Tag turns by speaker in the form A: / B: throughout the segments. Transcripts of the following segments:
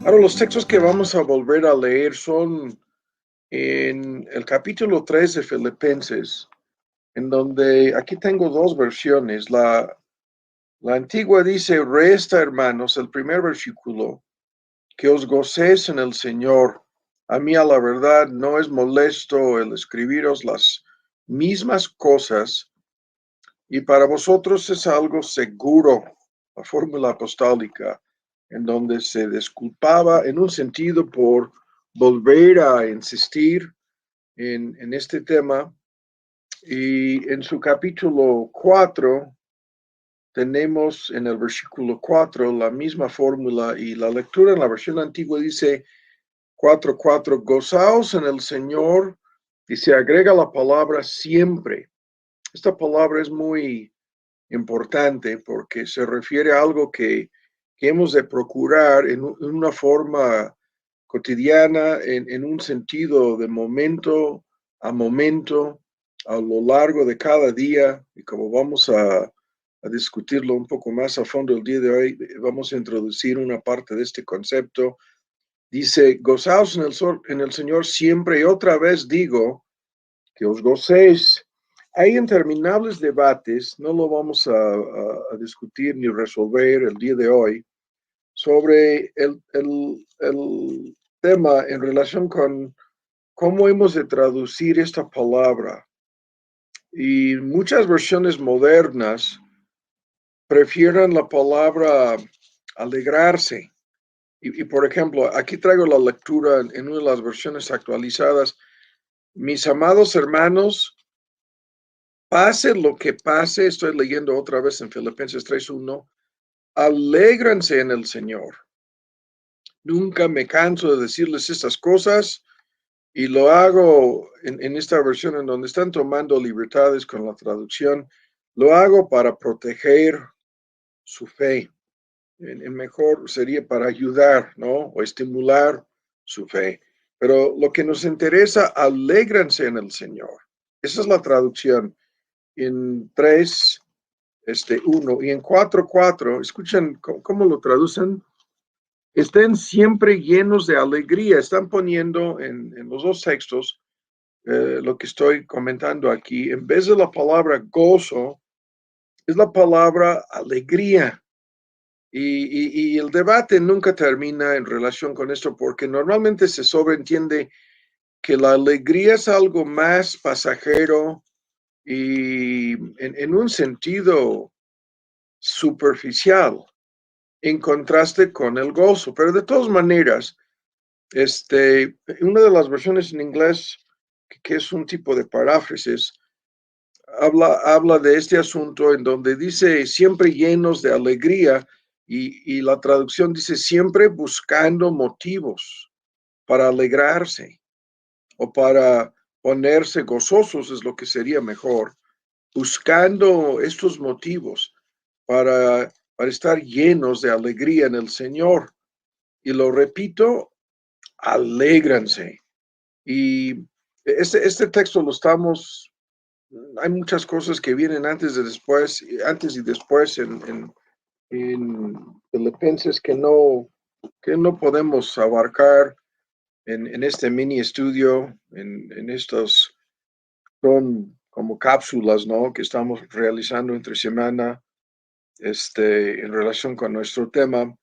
A: Ahora, los textos que vamos a volver a leer son en el capítulo 3 de Filipenses, en donde aquí tengo dos versiones. La antigua dice, resta, hermanos, el primer versículo, que os gocéis en el Señor. A mí, a la verdad, no es molesto el escribiros las mismas cosas, y para vosotros es algo seguro, la fórmula apostólica, en donde se disculpaba en un sentido por volver a insistir en este tema. Y en su capítulo 4 tenemos en el versículo 4 la misma fórmula, y la lectura en la versión antigua dice 4:4, gozaos en el Señor, y se agrega la palabra siempre. Esta palabra es muy importante porque se refiere a algo que hemos de procurar en una forma cotidiana, en un sentido de momento a momento, a lo largo de cada día. Y como vamos a discutirlo un poco más a fondo el día de hoy, vamos a introducir una parte de este concepto. Dice, gozaos en el Señor siempre, y otra vez digo, que os gocéis. Hay interminables debates, no lo vamos a discutir ni resolver el día de hoy, sobre el tema en relación con cómo hemos de traducir esta palabra. Y muchas versiones modernas prefieren la palabra alegrarse. Y por ejemplo, aquí traigo la lectura en una de las versiones actualizadas. Mis amados hermanos, pase lo que pase, estoy leyendo otra vez en Filipenses 3:1, alégranse en el Señor. Nunca me canso de decirles estas cosas, y lo hago en esta versión en donde están tomando libertades con la traducción. Lo hago para proteger su fe. En mejor sería para ayudar, ¿no? O estimular su fe. Pero lo que nos interesa, alégranse en el Señor. Esa es la traducción. En 3:1 y en 4:4, escuchen cómo lo traducen. Estén siempre llenos de alegría. Están poniendo en los dos textos lo que estoy comentando aquí. En vez de la palabra gozo, es la palabra alegría. Y el debate nunca termina en relación con esto, porque normalmente se sobreentiende que la alegría es algo más pasajero y en un sentido superficial, en contraste con el gozo. Pero de todas maneras, una de las versiones en inglés, que es un tipo de paráfrasis, habla de este asunto en donde dice siempre llenos de alegría, y la traducción dice siempre buscando motivos para alegrarse o para ponerse gozosos, es lo que sería mejor, buscando estos motivos para estar llenos de alegría en el Señor. Y lo repito, alégranse. Y este texto lo estamos, hay muchas cosas que vienen antes y después en Filipenses que no podemos abarcar en este mini estudio, en estos, son como cápsulas, ¿no? Que estamos realizando entre semana, en relación con nuestro tema.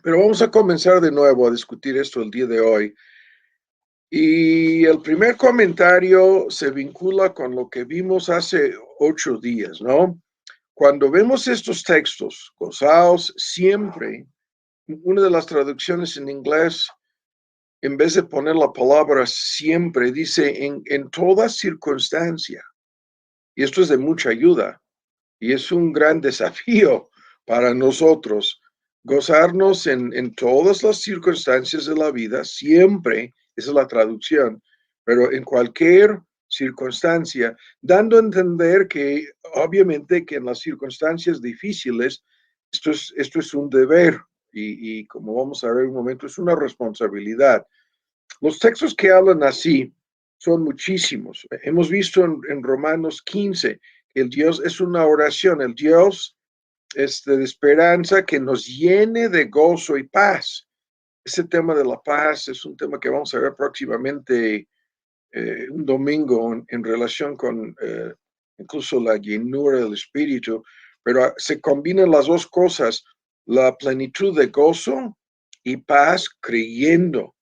A: Pero vamos a comenzar de nuevo a discutir esto el día de hoy. Y el primer comentario se vincula con lo que vimos hace 8 días, ¿no? Cuando vemos estos textos, gozaos siempre, una de las traducciones en inglés, en vez de poner la palabra siempre, dice en toda circunstancia. Y esto es de mucha ayuda. Y es un gran desafío para nosotros gozarnos en todas las circunstancias de la vida, siempre, esa es la traducción, pero en cualquier circunstancia, dando a entender que obviamente que en las circunstancias difíciles, esto es un deber, y como vamos a ver en un momento, es una responsabilidad. Los textos que hablan así son muchísimos. Hemos visto en Romanos 15 que el Dios es una oración, el Dios de esperanza que nos llene de gozo y paz. ese tema de la paz es un tema que vamos a ver próximamente un domingo en relación con incluso la llenura del Espíritu, pero se combinan las dos cosas, la plenitud de gozo y paz creyendo.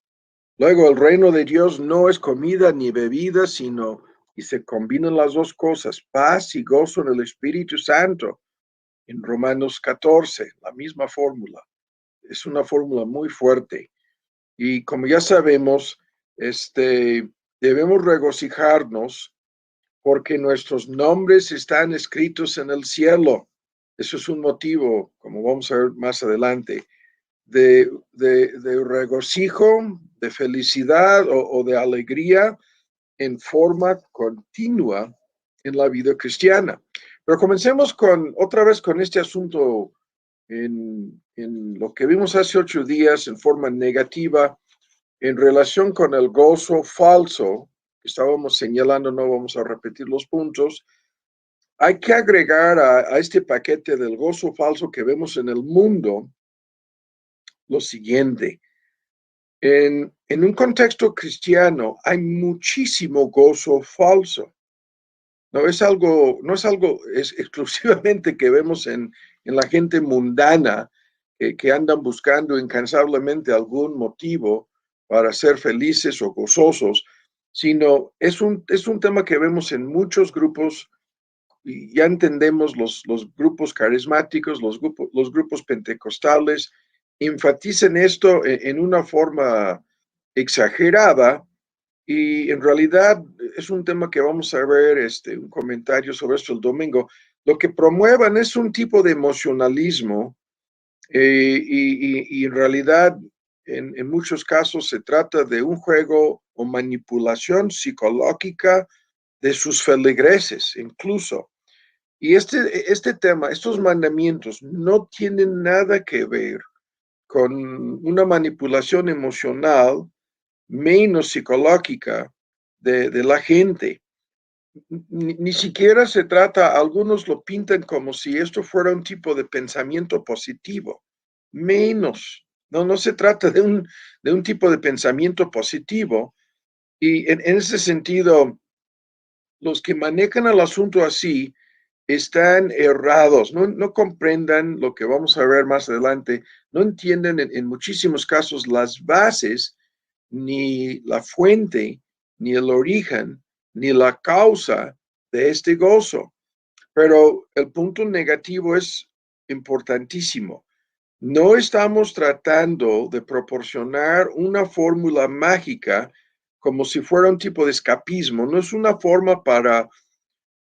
A: Luego, el reino de Dios no es comida ni bebida, sino, y se combinan las dos cosas, paz y gozo en el Espíritu Santo. En Romanos 14, la misma fórmula. Es una fórmula muy fuerte. Y como ya sabemos, debemos regocijarnos porque nuestros nombres están escritos en el cielo. Eso es un motivo, como vamos a ver más adelante, de regocijo, de felicidad o de alegría en forma continua en la vida cristiana. Pero comencemos otra vez con este asunto en lo que vimos hace 8 días en forma negativa en relación con el gozo falso que estábamos señalando. No vamos a repetir los puntos. Hay que agregar a este paquete del gozo falso que vemos en el mundo lo siguiente. En un contexto cristiano hay muchísimo gozo falso. No es algo exclusivamente que vemos en la gente mundana que andan buscando incansablemente algún motivo para ser felices o gozosos, sino es un tema que vemos en muchos grupos, y ya entendemos los grupos carismáticos, los grupos pentecostales, enfatizan esto en una forma exagerada, y en realidad es un tema que vamos a ver, un comentario sobre esto el domingo. Lo que promuevan es un tipo de emocionalismo, y en realidad en muchos casos se trata de un juego o manipulación psicológica de sus feligreses incluso. Y este tema, estos mandamientos no tienen nada que ver con una manipulación emocional, menos psicológica, de la gente. Ni siquiera se trata, algunos lo pintan como si esto fuera un tipo de pensamiento positivo, menos. No se trata de un tipo de pensamiento positivo. Y en ese sentido, los que manejan el asunto así están errados, no comprendan lo que vamos a ver más adelante, no entienden en muchísimos casos las bases, ni la fuente, ni el origen, ni la causa de este gozo. Pero el punto negativo es importantísimo. No estamos tratando de proporcionar una fórmula mágica como si fuera un tipo de escapismo. No es una forma para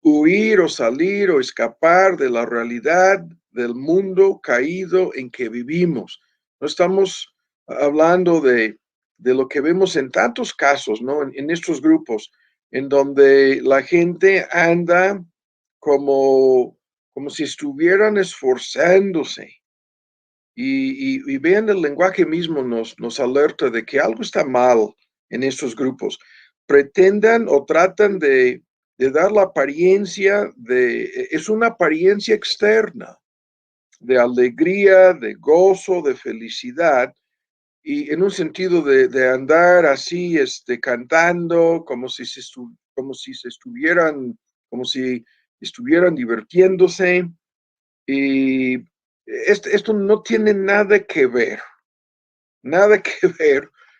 A: huir o salir o escapar de la realidad del mundo caído en que vivimos. No estamos hablando de lo que vemos en tantos casos, ¿no? En estos grupos, en donde la gente anda como si estuvieran esforzándose. Y vean, el lenguaje mismo nos alerta de que algo está mal en estos grupos. Pretendan o tratan de dar la apariencia es una apariencia externa, de alegría, de gozo, de felicidad, y en un sentido de andar así, cantando, como si estuvieran divirtiéndose. Y esto no tiene nada que ver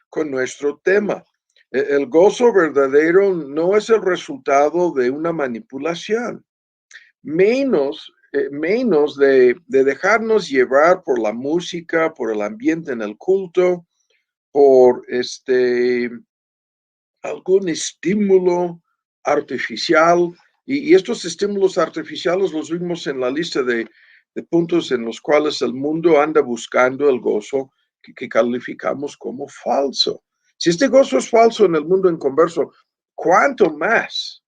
A: con nuestro tema. El gozo verdadero no es el resultado de una manipulación, menos de dejarnos llevar por la música, por el ambiente en el culto, por algún estímulo artificial. Y estos estímulos artificiales los vimos en la lista de puntos en los cuales el mundo anda buscando el gozo que calificamos como falso. Si este gozo es falso en el mundo inconverso, ¿cuánto más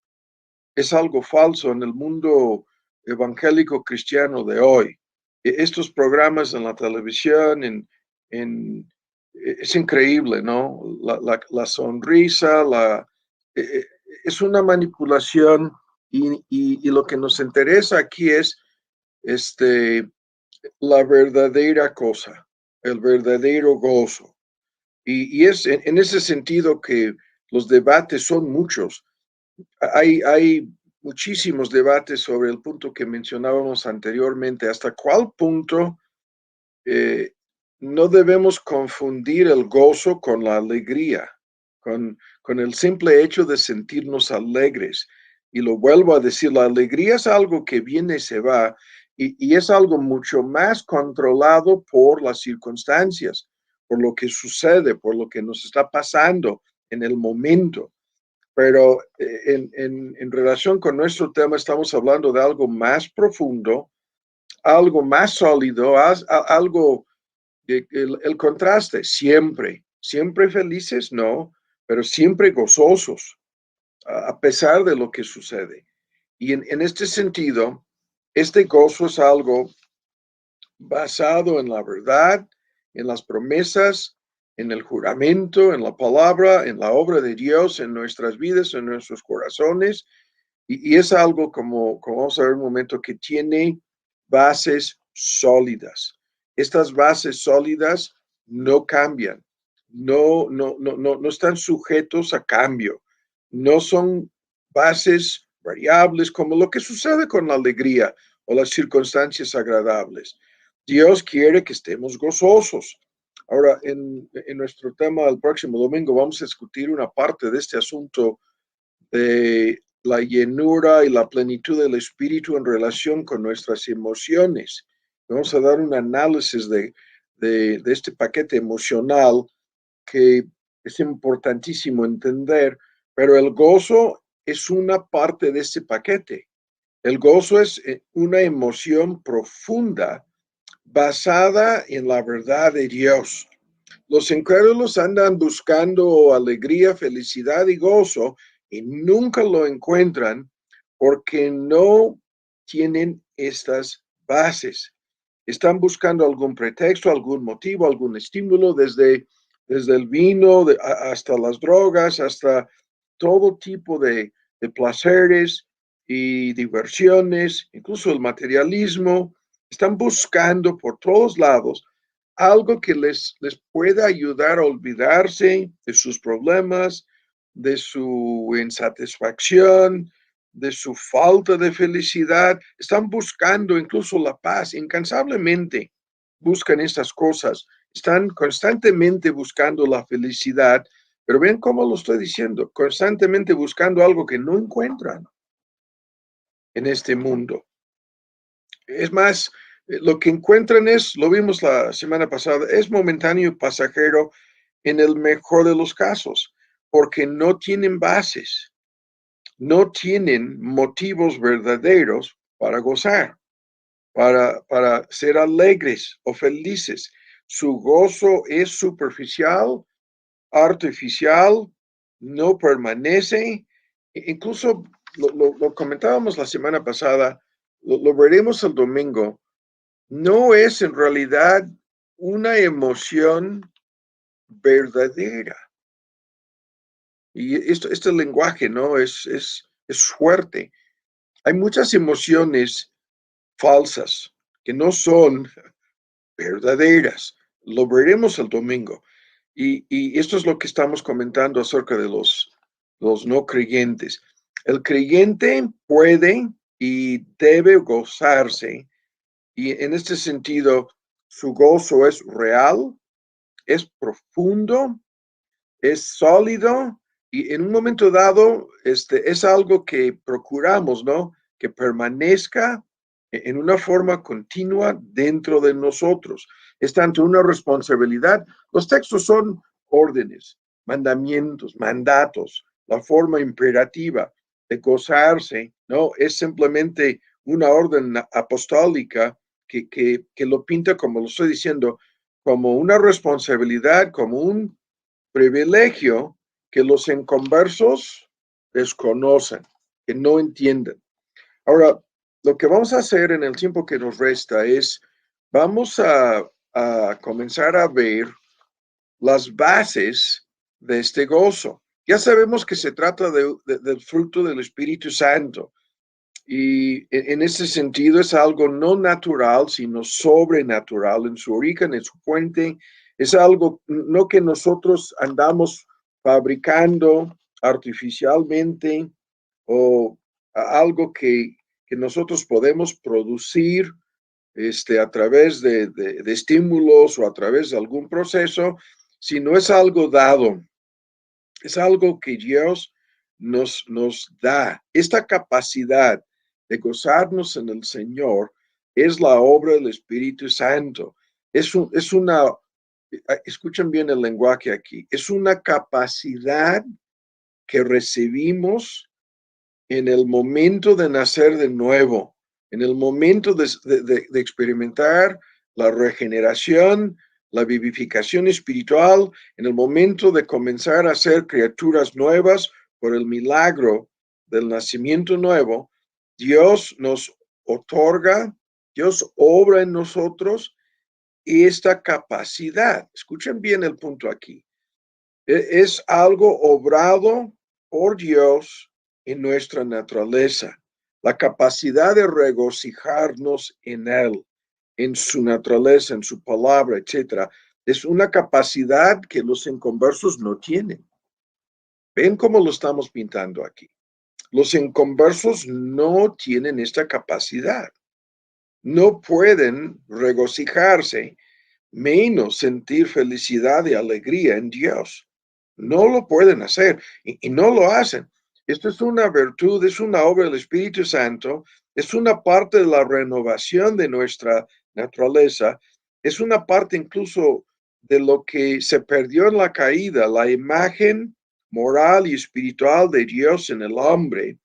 A: es algo falso en el mundo evangélico cristiano de hoy? Estos programas en la televisión, es increíble, ¿no? La sonrisa, es una manipulación, y lo que nos interesa aquí es la verdadera cosa, el verdadero gozo. Y es en ese sentido que los debates son muchos. Hay muchísimos debates sobre el punto que mencionábamos anteriormente, hasta cuál punto no debemos confundir el gozo con la alegría, con el simple hecho de sentirnos alegres. Y lo vuelvo a decir, la alegría es algo que viene y se va, y es algo mucho más controlado por las circunstancias, por lo que sucede, por lo que nos está pasando en el momento. Pero en relación con nuestro tema estamos hablando de algo más profundo, algo más sólido, algo, el contraste, siempre felices, no, pero siempre gozosos, a pesar de lo que sucede. Y en este sentido, este gozo es algo basado en la verdad, en las promesas, en el juramento, en la palabra, en la obra de Dios, en nuestras vidas, en nuestros corazones. Y es algo como vamos a ver un momento, que tiene bases sólidas. Estas bases sólidas no cambian, no están sujetos a cambio, no son bases variables como lo que sucede con la alegría o las circunstancias agradables. Dios quiere que estemos gozosos. Ahora, en nuestro tema del próximo domingo vamos a discutir una parte de este asunto de la llenura y la plenitud del Espíritu en relación con nuestras emociones. Vamos a dar un análisis de este paquete emocional que es importantísimo entender, pero el gozo es una parte de este paquete. El gozo es una emoción profunda basada en la verdad de Dios. Los incrédulos andan buscando alegría, felicidad y gozo y nunca lo encuentran porque no tienen estas bases. Están buscando algún pretexto, algún motivo, algún estímulo, desde el vino hasta las drogas, hasta todo tipo de placeres y diversiones, incluso el materialismo. Están buscando por todos lados algo que les pueda ayudar a olvidarse de sus problemas, de su insatisfacción, de su falta de felicidad. Están buscando incluso la paz, incansablemente buscan estas cosas. Están constantemente buscando la felicidad, pero ven cómo lo estoy diciendo, constantemente buscando algo que no encuentran en este mundo. Es más, lo que encuentran es, lo vimos la semana pasada, es momentáneo y pasajero en el mejor de los casos, porque no tienen bases, no tienen motivos verdaderos para gozar, para ser alegres o felices. Su gozo es superficial, artificial, no permanece. Incluso lo comentábamos la semana pasada, lo veremos el domingo. No es en realidad una emoción verdadera. Y este lenguaje, ¿no? Es fuerte. Hay muchas emociones falsas que no son verdaderas. Lo veremos el domingo. Y esto es lo que estamos comentando acerca de los no creyentes. El creyente puede y debe gozarse, y en este sentido, su gozo es real, es profundo, es sólido, y en un momento dado es algo que procuramos, ¿no? Que permanezca en una forma continua dentro de nosotros. Es tanto una responsabilidad. Los textos son órdenes, mandamientos, mandatos, la forma imperativa de gozarse, ¿no? Es simplemente una orden apostólica que lo pinta, como lo estoy diciendo, como una responsabilidad, como un privilegio que los inconversos desconocen, que no entienden. Ahora, lo que vamos a hacer en el tiempo que nos resta es, vamos a comenzar a ver las bases de este gozo. Ya sabemos que se trata del fruto del Espíritu Santo, y en ese sentido es algo no natural, sino sobrenatural en su origen, en su fuente, Es algo, no que nosotros andamos fabricando artificialmente o algo que nosotros podemos producir a través de estímulos o a través de algún proceso, sino es algo dado, es algo que Dios nos da. Esta capacidad de gozarnos en el Señor es la obra del Espíritu Santo. Es una, escuchen bien el lenguaje aquí, es una capacidad que recibimos en el momento de nacer de nuevo, en el momento de experimentar la regeneración, la vivificación espiritual, en el momento de comenzar a ser criaturas nuevas por el milagro del nacimiento nuevo, Dios nos otorga, Dios obra en nosotros esta capacidad. Escuchen bien el punto aquí. Es algo obrado por Dios en nuestra naturaleza, la capacidad de regocijarnos en Él, en su naturaleza, en su palabra, etc. Es una capacidad que los inconversos no tienen. ¿Ven cómo lo estamos pintando aquí? Los inconversos no tienen esta capacidad. No pueden regocijarse, menos sentir felicidad y alegría en Dios. No lo pueden hacer y no lo hacen. Esto es una virtud, es una obra del Espíritu Santo, es una parte de la renovación de nuestra naturaleza, es una parte incluso de lo que se perdió en la caída, la imagen moral y espiritual de Dios en el hombre.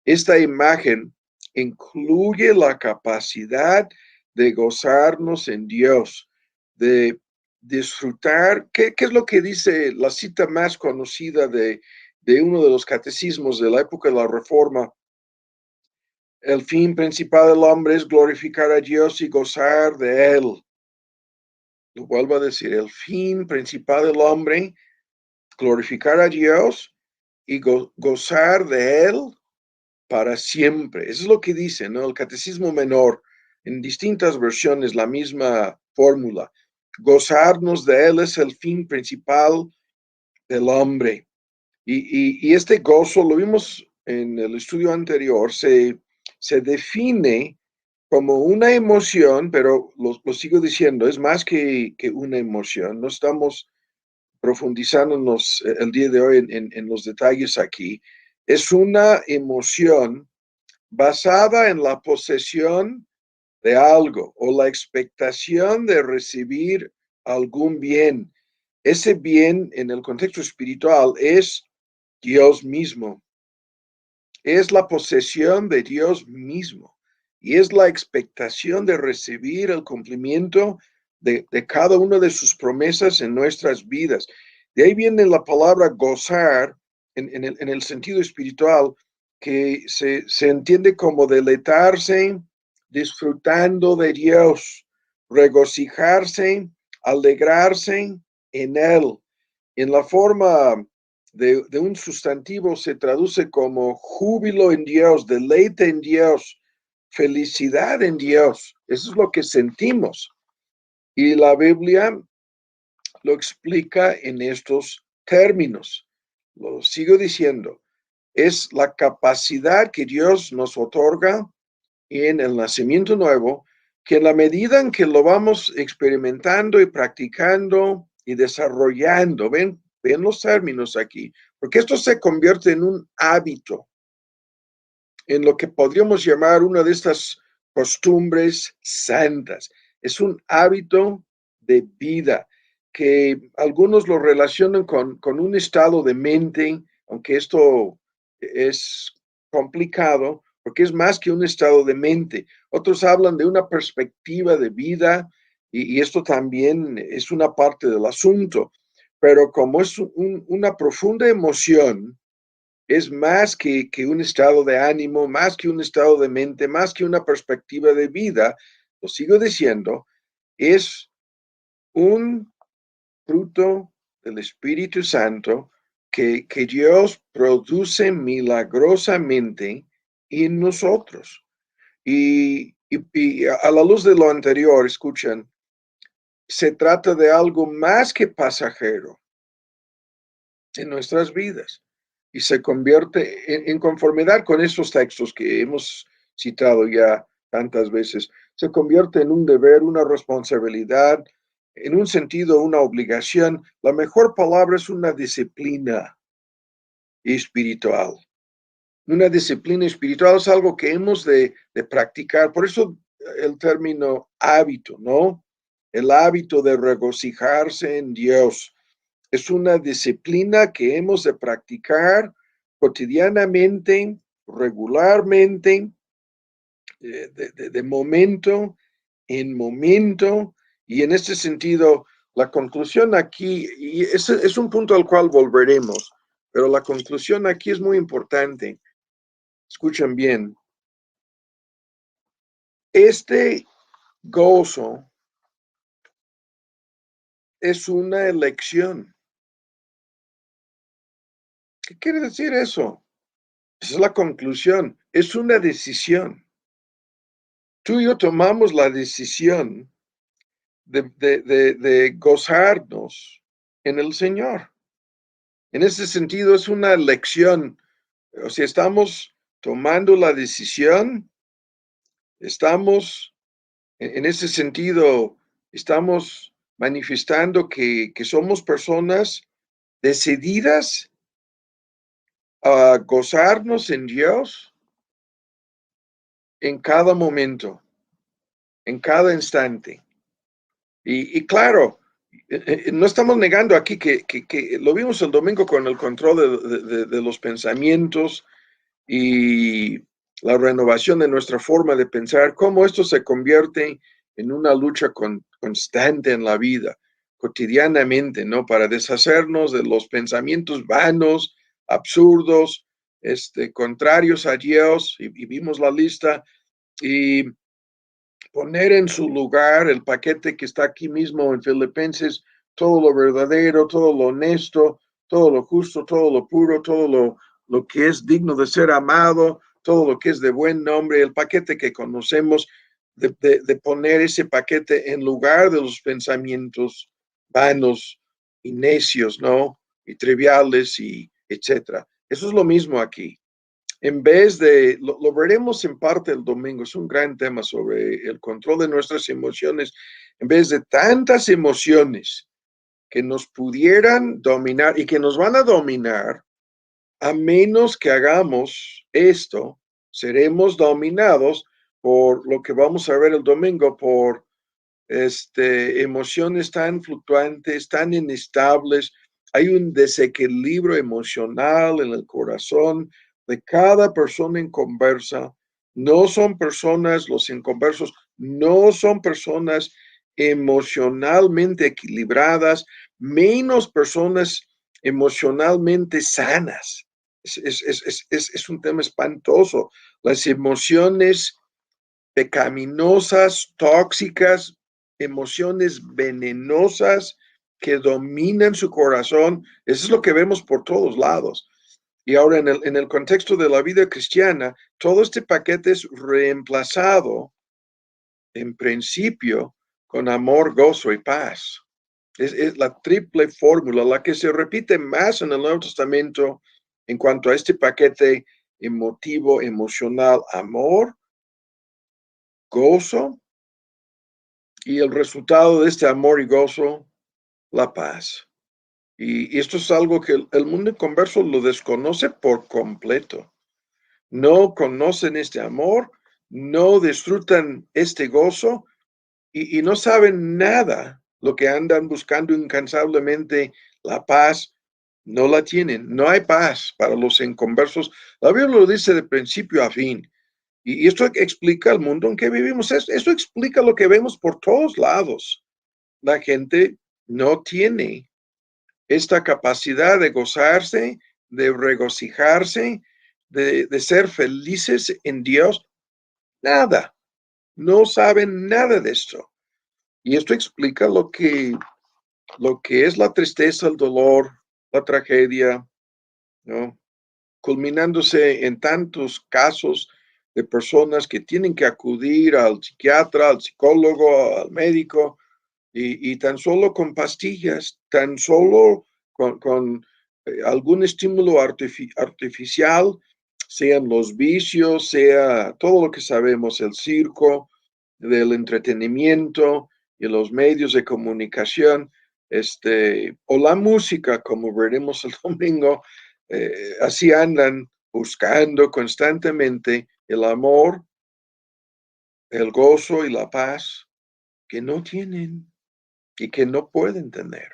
A: Esta imagen incluye la capacidad de gozarnos en Dios, de disfrutar. ¿Qué es lo que dice la cita más conocida de uno de los catecismos de la época de la Reforma? El fin principal del hombre es glorificar a Dios y gozar de Él. Lo vuelvo a decir, el fin principal del hombre, glorificar a Dios y gozar de Él para siempre. Eso es lo que dice, ¿no? El Catecismo Menor, en distintas versiones, la misma fórmula. Gozarnos de Él es el fin principal del hombre. Y este gozo, lo vimos en el estudio anterior, se define como una emoción, pero lo sigo diciendo, es más que una emoción. No estamos profundizándonos el día de hoy en los detalles aquí. Es una emoción basada en la posesión de algo o la expectación de recibir algún bien. Ese bien en el contexto espiritual es Dios mismo. Es la posesión de Dios mismo y es la expectación de recibir el cumplimiento de cada una de sus promesas en nuestras vidas. De ahí viene la palabra gozar en el sentido espiritual, que se entiende como deleitarse, disfrutando de Dios, regocijarse, alegrarse en Él. En la forma de un sustantivo se traduce como júbilo en Dios, deleite en Dios, felicidad en Dios. Eso es lo que sentimos. Y la Biblia lo explica en estos términos. Lo sigo diciendo. Es la capacidad que Dios nos otorga en el nacimiento nuevo, que en la medida en que lo vamos experimentando y practicando y desarrollando, ven los términos aquí, porque esto se convierte en un hábito, en lo que podríamos llamar una de estas costumbres santas. Es un hábito de vida que algunos lo relacionan con un estado de mente, aunque esto es complicado, porque es más que un estado de mente. Otros hablan de una perspectiva de vida y esto también es una parte del asunto, pero como es una profunda emoción, es más que un estado de ánimo, más que un estado de mente, más que una perspectiva de vida, lo sigo diciendo, es un fruto del Espíritu Santo que Dios produce milagrosamente en nosotros. Y a la luz de lo anterior, escuchen, se trata de algo más que pasajero en nuestras vidas y se convierte en conformidad con estos textos que hemos citado ya tantas veces, se convierte en un deber, una responsabilidad, en un sentido, una obligación. La mejor palabra es una disciplina espiritual. Una disciplina espiritual es algo que hemos de practicar. Por eso el término hábito, ¿no? El hábito de regocijarse en Dios. Es una disciplina que hemos de practicar cotidianamente, regularmente, de momento en momento. Y en este sentido, la conclusión aquí, y ese es un punto al cual volveremos, pero la conclusión aquí es muy importante. Escuchen bien. Este gozo es una elección. ¿Qué quiere decir eso? Esa es la conclusión. Es una decisión. Tú y yo tomamos la decisión de gozarnos en el Señor. En ese sentido, es una elección. O sea, estamos tomando la decisión, estamos, en ese sentido, estamos manifestando que somos personas decididas a gozarnos en Dios en cada momento, en cada instante. Y claro, no estamos negando aquí que lo vimos el domingo con el control de los pensamientos y la renovación de nuestra forma de pensar, cómo esto se convierte en una lucha constante en la vida, cotidianamente, ¿no? Para deshacernos de los pensamientos vanos, absurdos, contrarios a Dios, y vimos la lista, y poner en su lugar el paquete que está aquí mismo en Filipenses, todo lo verdadero, todo lo honesto, todo lo justo, todo lo puro, todo lo que es digno de ser amado, todo lo que es de buen nombre, el paquete que conocemos, de poner ese paquete en lugar de los pensamientos vanos y necios, ¿no? Y triviales y etcétera. Eso es lo mismo aquí. En vez de, lo veremos en parte el domingo, es un gran tema sobre el control de nuestras emociones, en vez de tantas emociones que nos pudieran dominar y que nos van a dominar, a menos que hagamos esto, seremos dominados por lo que vamos a ver el domingo, por emociones tan fluctuantes, tan inestables. Hay un desequilibrio emocional en el corazón de cada persona inconversa. No son personas, los inconversos, no son personas emocionalmente equilibradas, menos personas emocionalmente sanas. Es un tema espantoso. Las emociones pecaminosas, tóxicas, emociones venenosas que dominan su corazón. Eso es lo que vemos por todos lados. Y ahora en el contexto de la vida cristiana, todo este paquete es reemplazado en principio con amor, gozo y paz. Es la triple fórmula, la que se repite más en el Nuevo Testamento en cuanto a este paquete emotivo, emocional, amor, gozo, y el resultado de este amor y gozo, la paz. Y esto es algo que el mundo converso lo desconoce por completo. No conocen este amor, no disfrutan este gozo y no saben nada. Lo que andan buscando incansablemente, la paz, no la tienen. No hay paz para los inconversos. La Biblia lo dice de principio a fin. Y esto explica el mundo en que vivimos. Esto explica lo que vemos por todos lados. La gente no tiene esta capacidad de gozarse, de regocijarse, de ser felices en Dios. Nada. No saben nada de esto. Y esto explica lo que es la tristeza, el dolor, la tragedia, ¿no? Culminándose en tantos casos de personas que tienen que acudir al psiquiatra, al psicólogo, al médico, y tan solo con pastillas, tan solo con algún estímulo artificial, sean los vicios, sea todo lo que sabemos, el circo, del entretenimiento y los medios de comunicación, o la música, como veremos el domingo, así andan buscando constantemente el amor, el gozo y la paz que no tienen y que no pueden tener.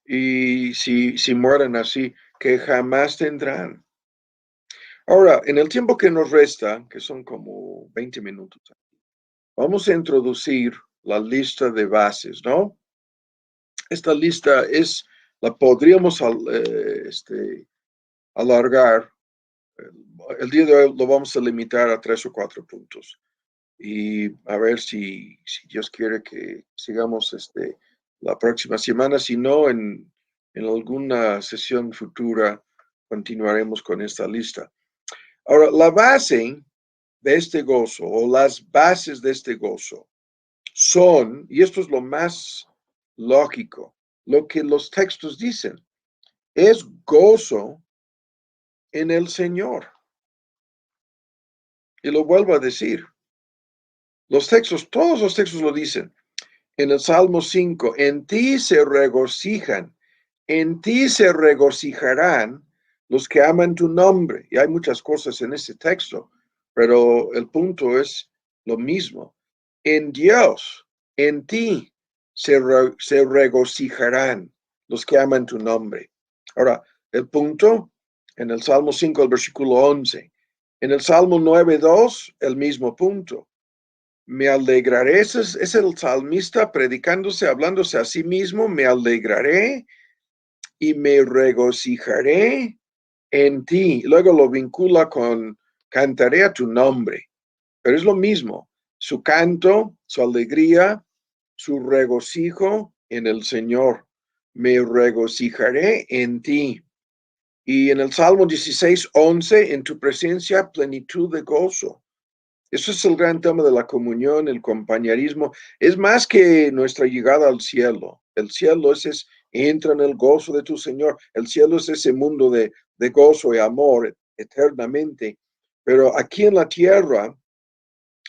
A: Y si mueren así, que jamás tendrán. Ahora, en el tiempo que nos resta, que son como 20 minutos, vamos a introducir la lista de bases, ¿no? Esta lista la podríamos alargar. El día de hoy lo vamos a limitar a 3 o 4 puntos. Y a ver si Dios quiere que sigamos la próxima semana. Si no, en alguna sesión futura continuaremos con esta lista. Ahora, la base de este gozo o las bases de este gozo son, y esto es lo más lógico, lo que los textos dicen, es gozo en el Señor. Y lo vuelvo a decir, los textos, todos los textos lo dicen. En el Salmo 5, en ti se regocijan, en ti se regocijarán los que aman tu nombre. Y hay muchas cosas en ese texto, pero el punto es lo mismo. En Dios, en ti se regocijarán los que aman tu nombre. Ahora, el punto en el Salmo 5, el versículo 11. En el Salmo 9:2, el mismo punto. Me alegraré, ese es el salmista predicándose, hablándose a sí mismo, me alegraré y me regocijaré en ti. Luego lo vincula con cantaré a tu nombre, pero es lo mismo, su canto, su alegría, su regocijo en el Señor. Me regocijaré en ti. Y en el Salmo 16:11, en tu presencia plenitud de gozo. Eso es el gran tema de la comunión, el compañerismo. Es más que nuestra llegada al cielo. El cielo entra en el gozo de tu Señor. El cielo es ese mundo de gozo y amor eternamente. Pero aquí en la tierra,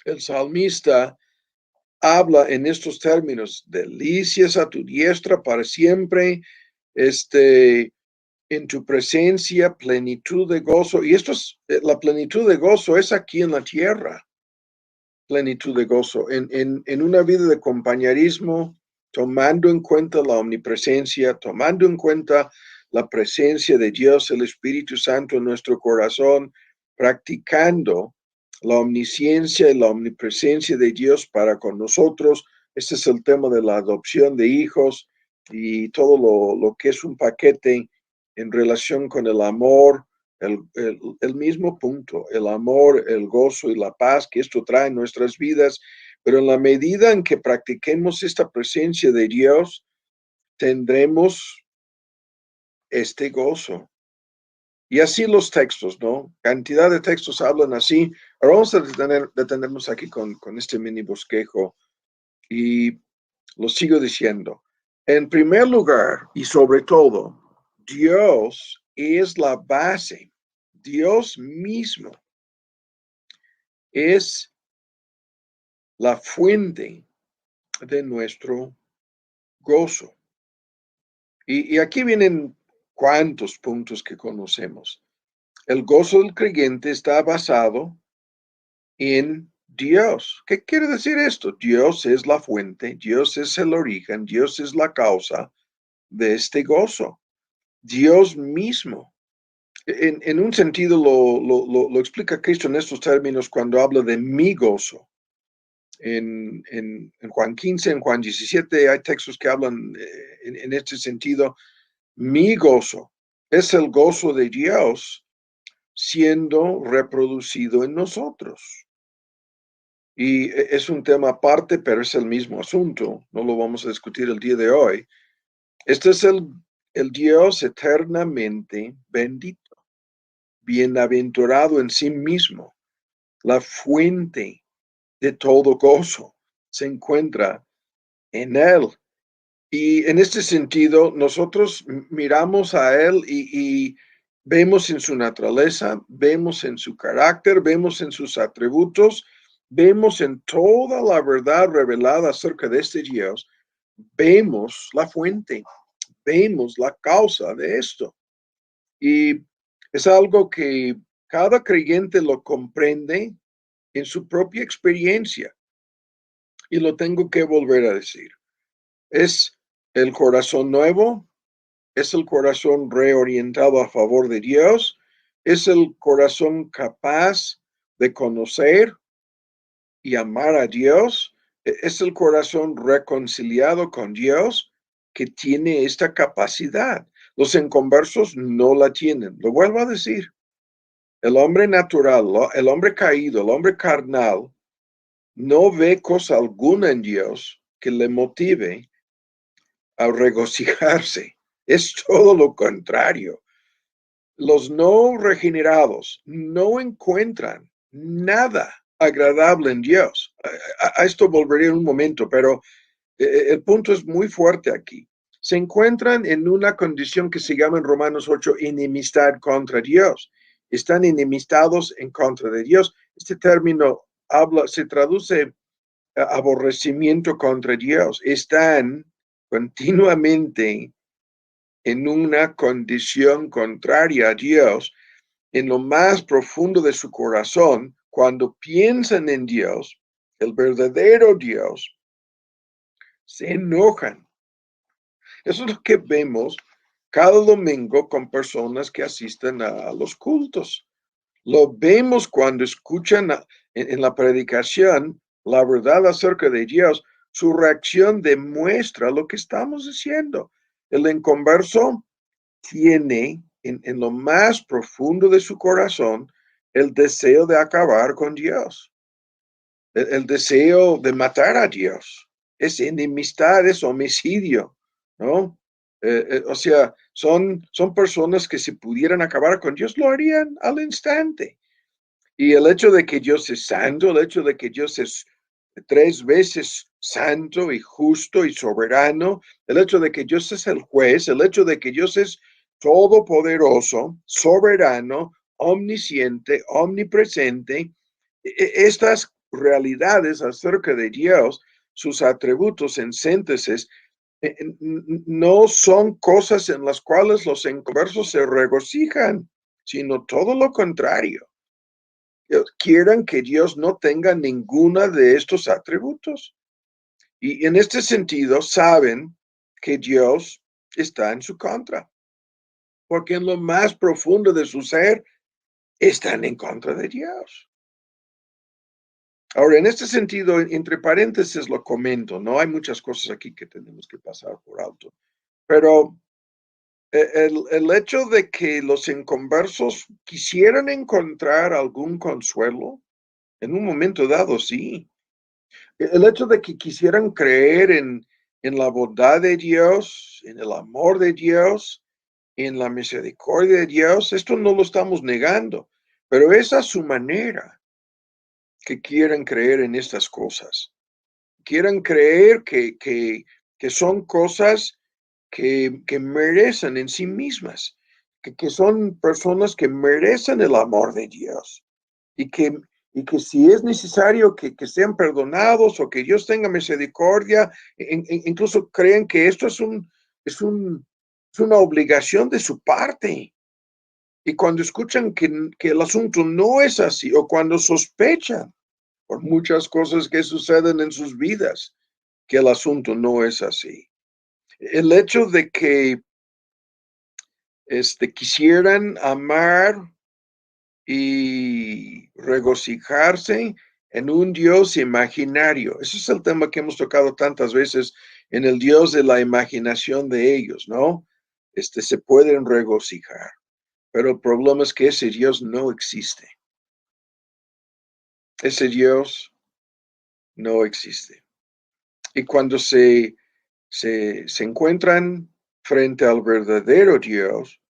A: el salmista habla en estos términos: delicias a tu diestra para siempre, en tu presencia, plenitud de gozo. Y la plenitud de gozo es aquí en la tierra. Plenitud de gozo, en una vida de compañerismo, tomando en cuenta la omnipresencia, tomando en cuenta la presencia de Dios, el Espíritu Santo en nuestro corazón, practicando la omnisciencia y la omnipresencia de Dios para con nosotros. Este es el tema de la adopción de hijos y todo lo que es un paquete en relación con el amor, el mismo punto, el amor, el gozo y la paz que esto trae en nuestras vidas, pero en la medida en que practiquemos esta presencia de Dios, tendremos este gozo. Y así los textos, ¿no? Cantidad de textos hablan así. Ahora vamos a detenernos aquí con este mini bosquejo y lo sigo diciendo. En primer lugar y sobre todo, Dios es la base. Dios mismo es la fuente de nuestro gozo. Y aquí vienen cuantos puntos que conocemos. El gozo del creyente está basado en Dios. ¿Qué quiere decir esto? Dios es la fuente, Dios es el origen, Dios es la causa de este gozo. Dios mismo. En un sentido lo explica Cristo en estos términos cuando habla de mi gozo. En Juan 15, en Juan 17, hay textos que hablan en este sentido. Mi gozo es el gozo de Dios siendo reproducido en nosotros. Y es un tema aparte, pero es el mismo asunto. No lo vamos a discutir el día de hoy. Este es el Dios eternamente bendito, bienaventurado en sí mismo, la fuente de todo gozo se encuentra en Él. Y en este sentido, nosotros miramos a Él y vemos en su naturaleza, vemos en su carácter, vemos en sus atributos, vemos en toda la verdad revelada acerca de este Dios, vemos la fuente, vemos la causa de esto. Y es algo que cada creyente lo comprende en su propia experiencia. Y lo tengo que volver a decir. Es el corazón nuevo, es el corazón reorientado a favor de Dios, es el corazón capaz de conocer y amar a Dios, es el corazón reconciliado con Dios que tiene esta capacidad. Los inconversos no la tienen. Lo vuelvo a decir. El hombre natural, el hombre caído, el hombre carnal, no ve cosa alguna en Dios que le motive a regocijarse. Es todo lo contrario. Los no regenerados no encuentran nada agradable en Dios. A esto volveré en un momento, pero el punto es muy fuerte aquí. Se encuentran en una condición que se llama en Romanos 8 enemistad contra Dios. Están enemistados en contra de Dios. Este término se traduce aborrecimiento contra Dios. Están continuamente en una condición contraria a Dios, en lo más profundo de su corazón, cuando piensan en Dios, el verdadero Dios, se enojan. Eso es lo que vemos cada domingo con personas que asisten a los cultos. Lo vemos cuando escuchan en la predicación la verdad acerca de Dios. Su reacción demuestra lo que estamos diciendo. El inconverso tiene en lo más profundo de su corazón el deseo de acabar con Dios, el deseo de matar a Dios. Es enemistad, es homicidio, ¿no? O sea, son personas que si pudieran acabar con Dios, lo harían al instante. Y el hecho de que Dios es santo, el hecho de que Dios es 3 veces santo y justo y soberano, el hecho de que Dios es el juez, el hecho de que Dios es todopoderoso, soberano, omnisciente, omnipresente, estas realidades acerca de Dios, sus atributos en síntesis, no son cosas en las cuales los inconversos se regocijan, sino todo lo contrario. Quieran que Dios no tenga ninguna de estos atributos. Y en este sentido saben que Dios está en su contra, porque en lo más profundo de su ser están en contra de Dios. Ahora, en este sentido, entre paréntesis lo comento, no hay muchas cosas aquí que tenemos que pasar por alto, pero el hecho de que los inconversos quisieran encontrar algún consuelo, en un momento dado, sí. El hecho de que quisieran creer en la bondad de Dios, en el amor de Dios, en la misericordia de Dios, esto no lo estamos negando, pero es a su manera que quieren creer en estas cosas. Quieren creer que son cosas que merecen en sí mismas, que son personas que merecen el amor de Dios y que, y que si es necesario que sean perdonados o que Dios tenga misericordia, incluso creen que esto es una obligación de su parte. Y cuando escuchan que el asunto no es así, o cuando sospechan por muchas cosas que suceden en sus vidas, que el asunto no es así. El hecho de que quisieran amar y regocijarse en un Dios imaginario. Ese es el tema que hemos tocado tantas veces, en el Dios de la imaginación de ellos, ¿no? Se pueden regocijar, pero el problema es que ese Dios no existe. Ese Dios no existe. Y cuando se encuentran frente al verdadero Dios,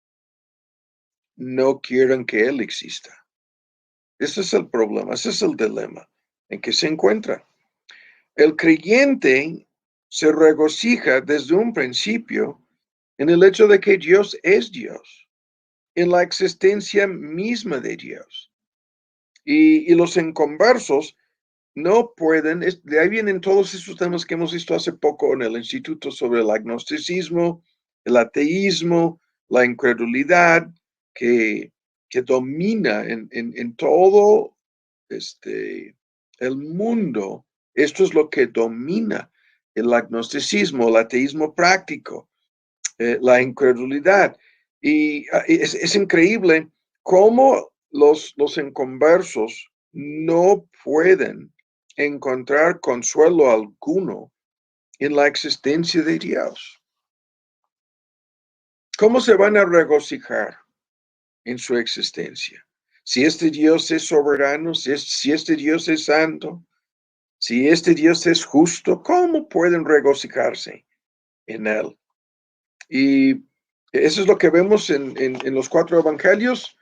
A: no quieren que Él exista. Ese es el problema, ese es el dilema en que se encuentra. El creyente se regocija desde un principio en el hecho de que Dios es Dios, en la existencia misma de Dios. Y los inconversos no pueden, de ahí vienen todos esos temas que hemos visto hace poco en el instituto sobre el agnosticismo, el ateísmo, la incredulidad que domina en todo el mundo. Esto es lo que domina el agnosticismo, el ateísmo práctico, la incredulidad. Y es increíble cómo los inconversos no pueden encontrar consuelo alguno en la existencia de Dios. ¿Cómo se van a regocijar en su existencia? Si este Dios es soberano, si este Dios es santo, si este Dios es justo, ¿cómo pueden regocijarse en él? Y eso es lo que vemos en los cuatro evangelios.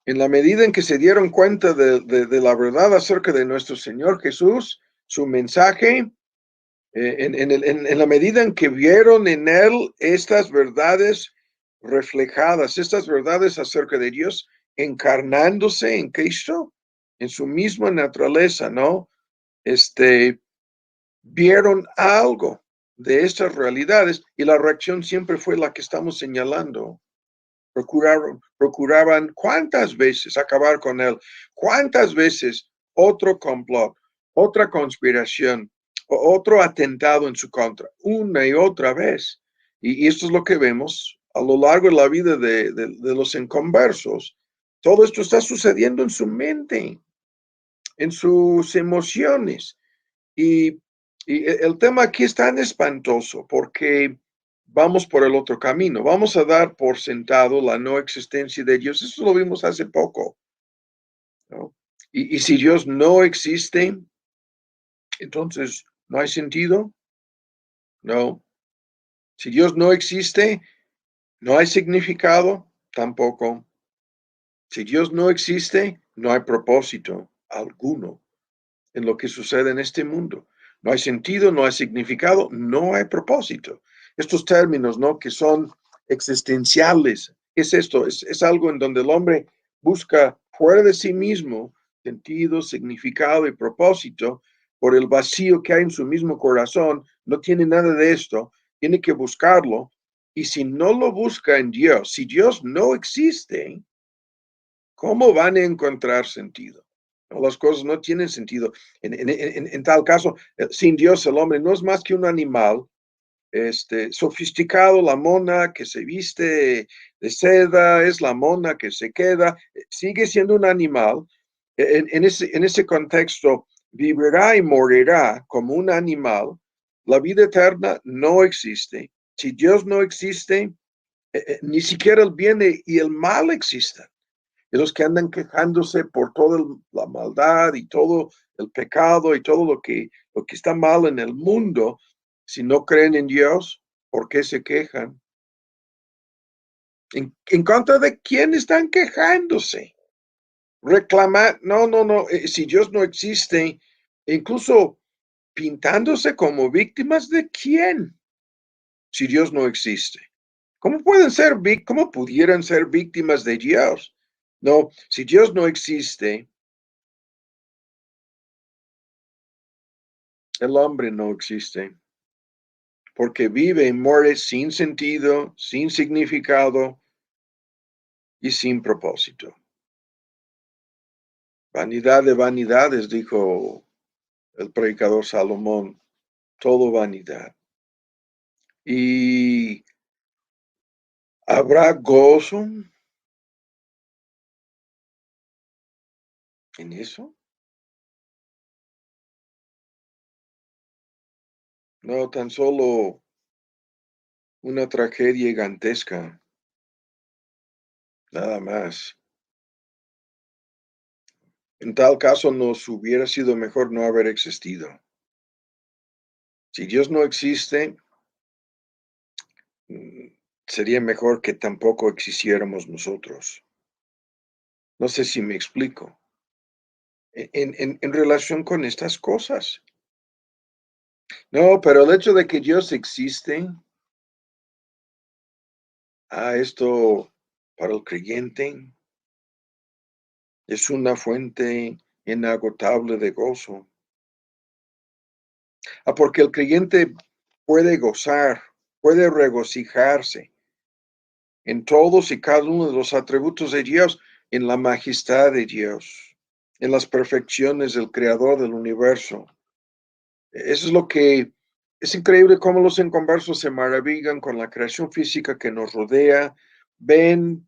A: En la medida en que se dieron cuenta de la verdad acerca de nuestro Señor Jesús, su mensaje, en la medida en que vieron en él estas verdades reflejadas, estas verdades acerca de Dios, encarnándose en Cristo, en su misma naturaleza, ¿no? Vieron algo de estas realidades y la reacción siempre fue la que estamos señalando. Procuraban cuántas veces acabar con él, cuántas veces otro complot, otra conspiración, otro atentado en su contra, una y otra vez. Y esto es lo que vemos a lo largo de la vida de los inconversos. Todo esto está sucediendo en su mente, en sus emociones. Y, y el tema aquí es tan espantoso porque vamos por el otro camino. Vamos a dar por sentado la no existencia de Dios. Eso lo vimos hace poco, ¿no? Y si Dios no existe, entonces no hay sentido. No. Si Dios no existe, no hay significado tampoco. Si Dios no existe, no hay propósito alguno en lo que sucede en este mundo. No hay sentido, no hay significado, no hay propósito. Estos términos, ¿no? Que son existenciales. Es esto, es algo en donde el hombre busca fuera de sí mismo sentido, significado y propósito por el vacío que hay en su mismo corazón. No tiene nada de esto, tiene que buscarlo. Y si no lo busca en Dios, si Dios no existe, ¿cómo van a encontrar sentido? No, las cosas no tienen sentido. En tal caso, sin Dios el hombre no es más que un animal sofisticado, la mona que se viste de seda, es la mona que se queda, sigue siendo un animal. En ese contexto, vivirá y morirá como un animal. La vida eterna no existe. Si Dios no existe, ni siquiera el bien y el mal existen. Y los que andan quejándose por toda la maldad y todo el pecado y todo lo que está mal en el mundo, si no creen en Dios, ¿por qué se quejan? ¿En contra de quién están quejándose? Reclamar, no, si Dios no existe, incluso pintándose como víctimas de quién, si Dios no existe. ¿Cómo pudieran ser víctimas de Dios? No, si Dios no existe, el hombre no existe, porque vive y muere sin sentido, sin significado y sin propósito. Vanidad de vanidades, dijo el predicador Salomón, todo vanidad. ¿Y habrá gozo en eso? No, tan solo una tragedia gigantesca, nada más. En tal caso nos hubiera sido mejor no haber existido. Si Dios no existe, sería mejor que tampoco existiéramos nosotros. No sé si me explico. En relación con estas cosas. No, pero el hecho de que Dios existe, esto para el creyente es una fuente inagotable de gozo. Porque el creyente puede gozar, puede regocijarse en todos y cada uno de los atributos de Dios, en la majestad de Dios, en las perfecciones del Creador del universo. Eso es lo que es increíble cómo los inconversos se maravillan con la creación física que nos rodea, ven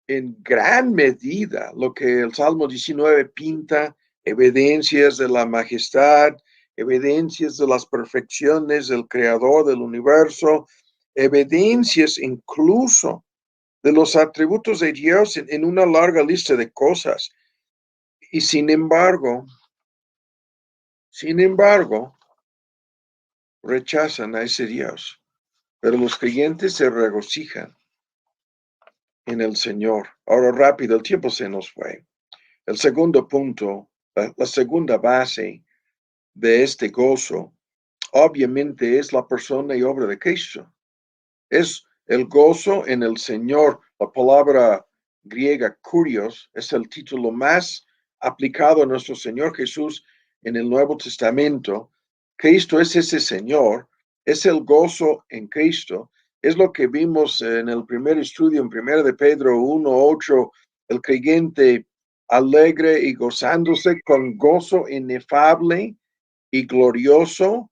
A: en gran medida lo que el Salmo 19 pinta, evidencias de la majestad, evidencias de las perfecciones del Creador del universo, evidencias incluso de los atributos de Dios en una larga lista de cosas. Y sin embargo, rechazan a ese Dios. Pero los creyentes se regocijan en el Señor. Ahora rápido, el tiempo se nos fue. El segundo punto, la segunda base de este gozo, obviamente es la persona y obra de Cristo. Es el gozo en el Señor. La palabra griega kurios es el título más aplicado a nuestro Señor Jesús en el Nuevo Testamento. Cristo es ese Señor, es el gozo en Cristo. Es lo que vimos en el primer estudio en 1 de Pedro 1:8, el creyente alegre y gozándose con gozo inefable y glorioso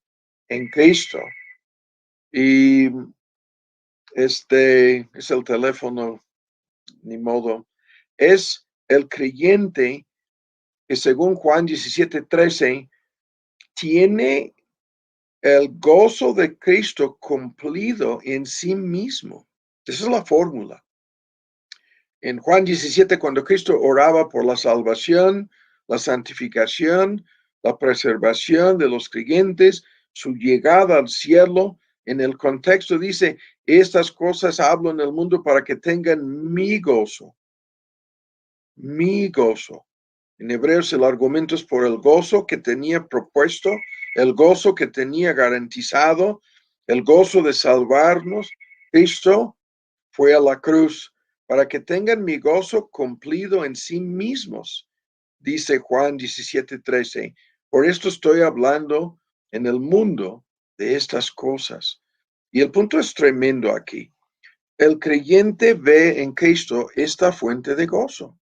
A: en Cristo. Y este es el teléfono, ni modo. Es el creyente que según Juan 17:13 tiene el gozo de Cristo cumplido en sí mismo. Esa es la fórmula. En Juan 17, cuando Cristo oraba por la salvación, la santificación, la preservación de los creyentes, su llegada al cielo, en el contexto dice, estas cosas hablo en el mundo para que tengan mi gozo. Mi gozo. En Hebreos el argumento es por el gozo que tenía propuesto, el gozo que tenía garantizado, el gozo de salvarnos. Cristo fue a la cruz para que tengan mi gozo cumplido en sí mismos, dice Juan 17:13. Por esto estoy hablando en el mundo de estas cosas. Y el punto es tremendo aquí. El creyente ve en Cristo esta fuente de gozo.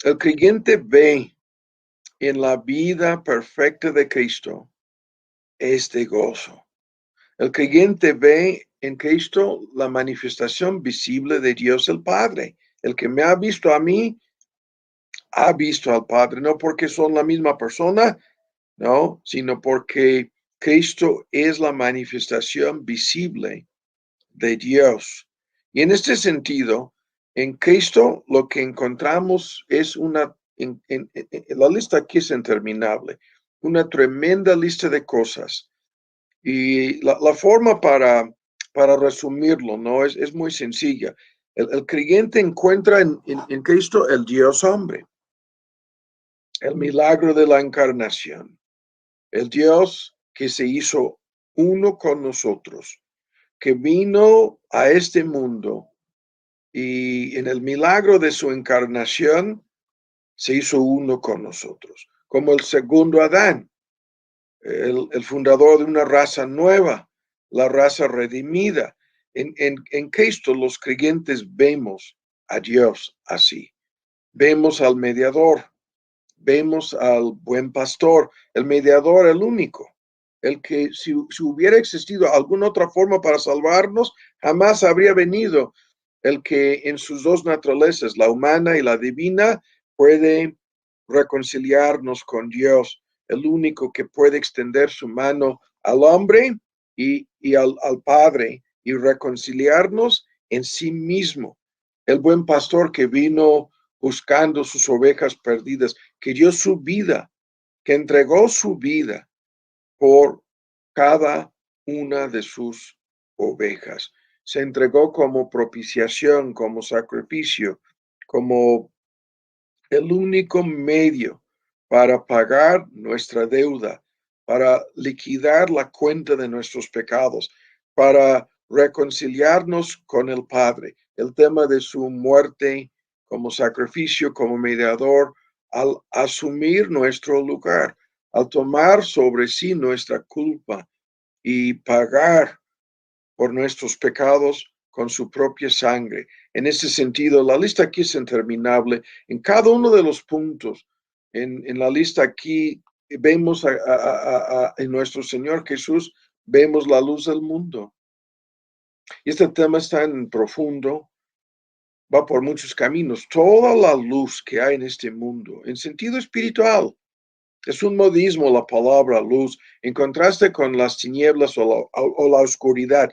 A: El creyente ve en la vida perfecta de Cristo este gozo. El creyente ve en Cristo la manifestación visible de Dios el Padre. El que me ha visto a mí, ha visto al Padre, no porque son la misma persona, no, sino porque Cristo es la manifestación visible de Dios. Y en este sentido, en Cristo lo que encontramos es la lista aquí es interminable, una tremenda lista de cosas. Y la forma para resumirlo, ¿no? Es muy sencilla. El creyente encuentra en Cristo el Dios hombre, el milagro de la encarnación, el Dios que se hizo uno con nosotros, que vino a este mundo y en el milagro de su encarnación se hizo uno con nosotros, como el segundo Adán, el fundador de una raza nueva, la raza redimida. En Cristo los creyentes vemos a Dios así, vemos al mediador, vemos al buen pastor, el mediador, el único, el que si hubiera existido alguna otra forma para salvarnos, jamás habría venido, el que en sus dos naturalezas, la humana y la divina, puede reconciliarnos con Dios, el único que puede extender su mano al hombre y al Padre y reconciliarnos en sí mismo. El buen pastor que vino buscando sus ovejas perdidas, que dio su vida, que entregó su vida por cada una de sus ovejas. Se entregó como propiciación, como sacrificio, como el único medio para pagar nuestra deuda, para liquidar la cuenta de nuestros pecados, para reconciliarnos con el Padre. El tema de su muerte como sacrificio, como mediador, al asumir nuestro lugar, al tomar sobre sí nuestra culpa y pagar por nuestros pecados con su propia sangre. En ese sentido, la lista aquí es interminable. En cada uno de los puntos, en la lista aquí, vemos en nuestro Señor Jesús, vemos la luz del mundo. Y este tema es tan profundo, va por muchos caminos. Toda la luz que hay en este mundo, en sentido espiritual, es un modismo la palabra luz, en contraste con las tinieblas o la oscuridad.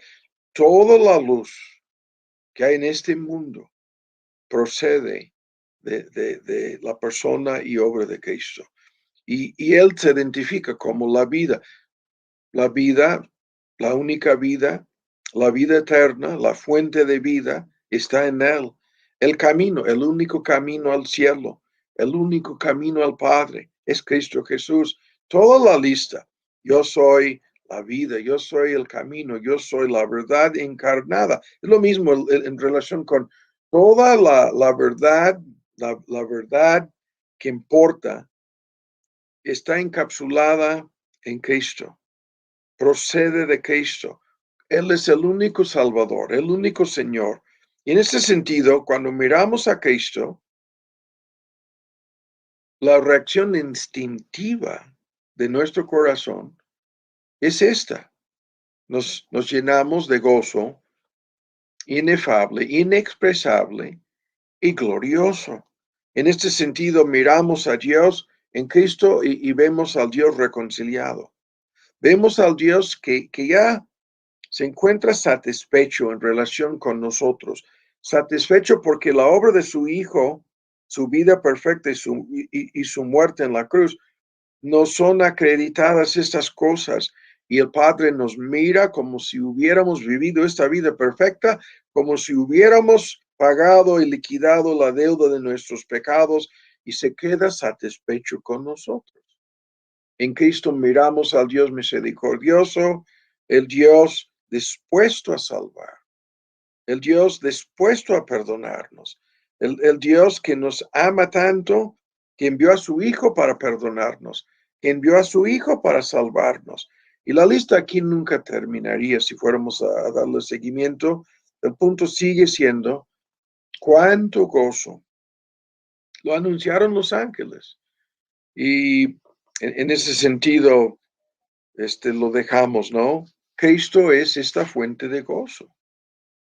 A: Toda la luz que hay en este mundo procede de la persona y obra de Cristo. Y Él se identifica como la vida, la única vida, la vida eterna, la fuente de vida está en Él. El camino, el único camino al cielo, el único camino al Padre es Cristo Jesús. Toda la lista, yo soy la vida, yo soy el camino, yo soy la verdad encarnada. Es lo mismo en relación con toda la verdad, la verdad que importa está encapsulada en Cristo, procede de Cristo. Él es el único Salvador, el único Señor. Y en ese sentido, cuando miramos a Cristo, la reacción instintiva de nuestro corazón es esta. Nos llenamos de gozo inefable, inexpresable y glorioso. En este sentido, miramos a Dios en Cristo y vemos al Dios reconciliado. Vemos al Dios que ya se encuentra satisfecho en relación con nosotros, satisfecho porque la obra de su Hijo, su vida perfecta y su muerte en la cruz, nos son acreditadas estas cosas y el Padre nos mira como si hubiéramos vivido esta vida perfecta, como si hubiéramos pagado y liquidado la deuda de nuestros pecados y se queda satisfecho con nosotros. En Cristo miramos al Dios misericordioso, el Dios dispuesto a salvar, el Dios dispuesto a perdonarnos, el Dios que nos ama tanto, que envió a su Hijo para perdonarnos, que envió a su Hijo para salvarnos. Y la lista aquí nunca terminaría si fuéramos a darle seguimiento. El punto sigue siendo, cuánto gozo. Lo anunciaron los ángeles. Y en ese sentido, lo dejamos, ¿no? Cristo es esta fuente de gozo.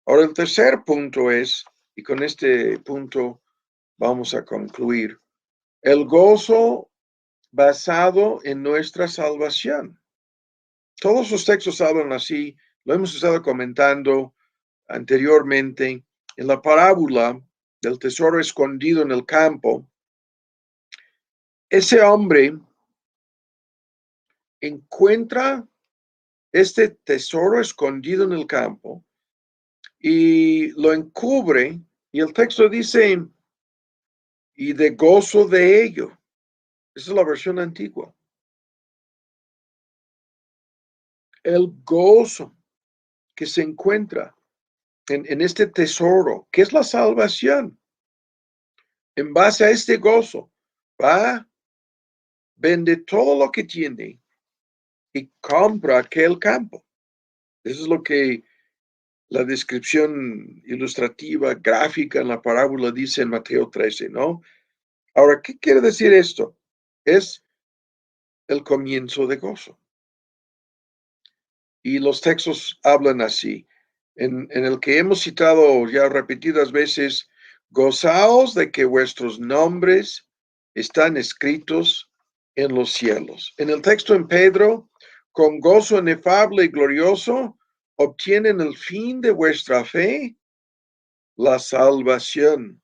A: Ahora, el tercer punto es, y con este punto vamos a concluir, el gozo basado en nuestra salvación. Todos los textos hablan así, lo hemos estado comentando anteriormente en la parábola del tesoro escondido en el campo. Ese hombre encuentra este tesoro escondido en el campo y lo encubre, y el texto dice, y de gozo de ello. Esa es la versión antigua. El gozo que se encuentra en este tesoro, que es la salvación. En base a este gozo, va, vende todo lo que tiene y compra aquel campo. Eso es lo que la descripción ilustrativa, gráfica en la parábola dice en Mateo 13, ¿no? Ahora, ¿qué quiere decir esto? Es el comienzo de gozo. Y los textos hablan así. En el que hemos citado ya repetidas veces, gozaos de que vuestros nombres están escritos en los cielos. En el texto en Pedro, con gozo inefable y glorioso, obtienen el fin de vuestra fe, la salvación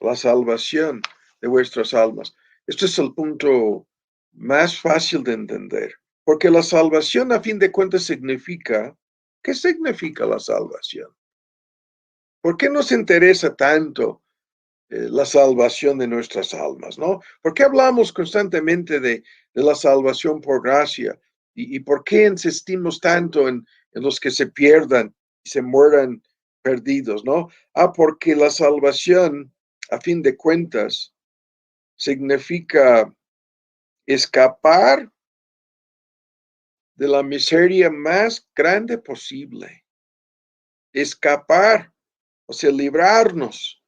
A: de vuestras almas. Este es el punto más fácil de entender, porque la salvación a fin de cuentas significa, ¿qué significa la salvación? ¿Por qué nos interesa tanto la salvación de nuestras almas, no? ¿Por qué hablamos constantemente de la salvación por gracia. ¿Y por qué insistimos tanto en los que se pierdan y se mueran perdidos, no? Porque la salvación, a fin de cuentas, significa escapar de la miseria más grande posible. Escapar, o sea, librarnos,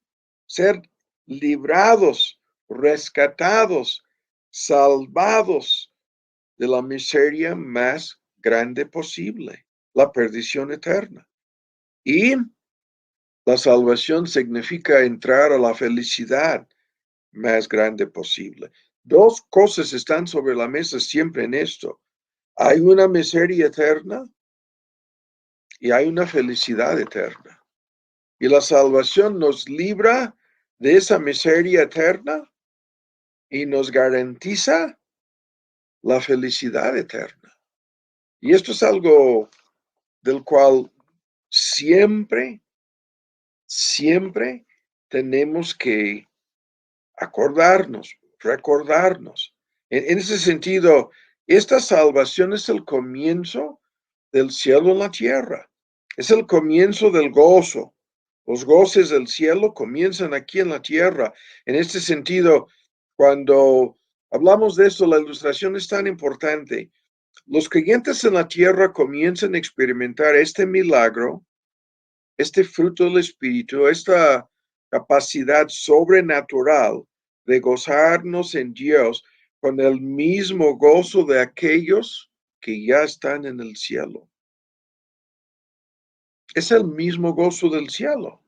A: ser librados, rescatados, salvados de la miseria más grande posible, la perdición eterna. Y la salvación significa entrar a la felicidad más grande posible. Dos cosas están sobre la mesa siempre en esto. Hay una miseria eterna y hay una felicidad eterna. Y la salvación nos libra de esa miseria eterna y nos garantiza la felicidad eterna. Y esto es algo del cual siempre tenemos que acordarnos, recordarnos. En ese sentido, esta salvación es el comienzo del cielo en la tierra. Es el comienzo del gozo. Los goces del cielo comienzan aquí en la tierra. En este sentido, cuando hablamos de esto, la ilustración es tan importante. Los creyentes en la tierra comienzan a experimentar este milagro, este fruto del Espíritu, esta capacidad sobrenatural de gozarnos en Dios con el mismo gozo de aquellos que ya están en el cielo. Es el mismo gozo del cielo.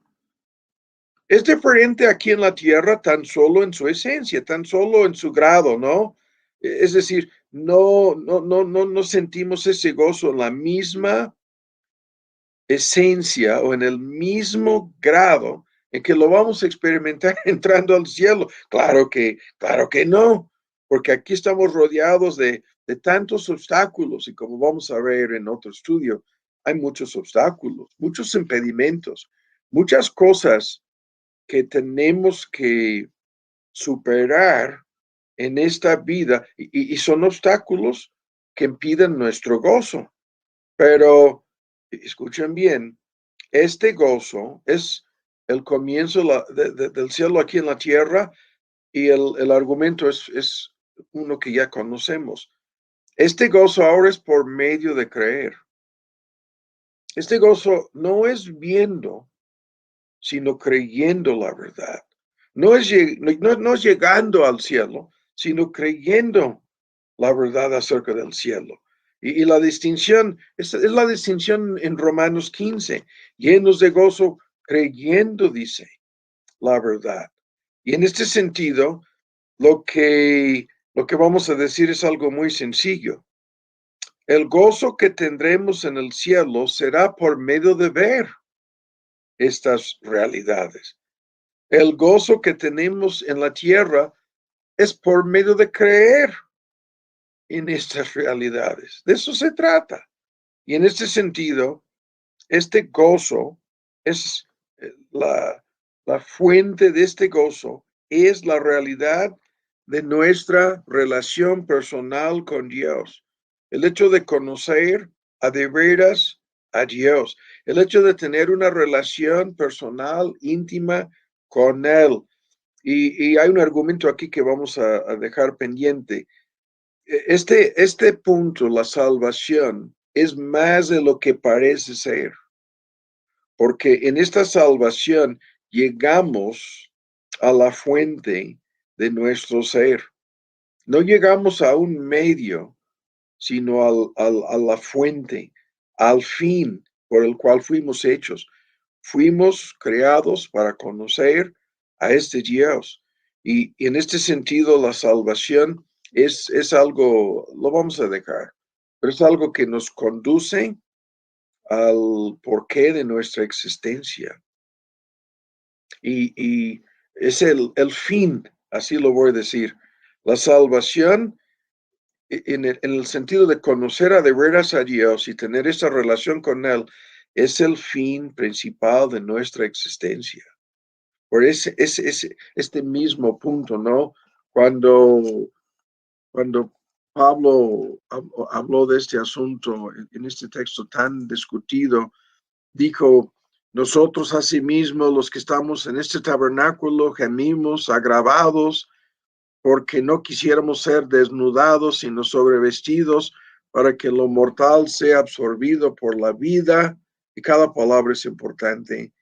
A: Es diferente aquí en la tierra tan solo en su esencia, tan solo en su grado, ¿no? Es decir, no sentimos ese gozo en la misma esencia o en el mismo grado en que lo vamos a experimentar entrando al cielo. Claro que no, porque aquí estamos rodeados de tantos obstáculos y como vamos a ver en otro estudio, hay muchos obstáculos, muchos impedimentos, muchas cosas que tenemos que superar en esta vida y son obstáculos que impiden nuestro gozo. Pero escuchen bien, este gozo es el comienzo del cielo aquí en la tierra y el argumento es uno que ya conocemos. Este gozo ahora es por medio de creer. Este gozo no es viendo, sino creyendo la verdad. No es llegando al cielo, sino creyendo la verdad acerca del cielo. Y la distinción, es la distinción en Romanos 15, llenos de gozo, creyendo, dice, la verdad. Y en este sentido, lo que vamos a decir es algo muy sencillo. El gozo que tendremos en el cielo será por medio de ver estas realidades. El gozo que tenemos en la tierra es por medio de creer en estas realidades. De eso se trata. Y en este sentido, este gozo es la fuente de este gozo, es la realidad de nuestra relación personal con Dios. El hecho de conocer a de veras a Dios, el hecho de tener una relación personal, íntima con Él. Y hay un argumento aquí que vamos a dejar pendiente. Este punto, la salvación, es más de lo que parece ser, porque en esta salvación llegamos a la fuente de nuestro ser. No llegamos a un medio, sino a la fuente, al fin por el cual fuimos hechos. Fuimos creados para conocer a este Dios. Y en este sentido, la salvación es algo, lo vamos a dejar, pero es algo que nos conduce al porqué de nuestra existencia. Y es el fin, así lo voy a decir. La salvación, en el sentido de conocer a de veras a Dios y tener esa relación con Él, es el fin principal de nuestra existencia. Por este mismo punto, ¿no? Cuando Pablo habló de este asunto en este texto tan discutido. Dijo, nosotros asimismo, los que estamos en este tabernáculo, gemimos agravados porque no quisiéramos ser desnudados, sino sobrevestidos, para que lo mortal sea absorbido por la vida. Y cada palabra es importante.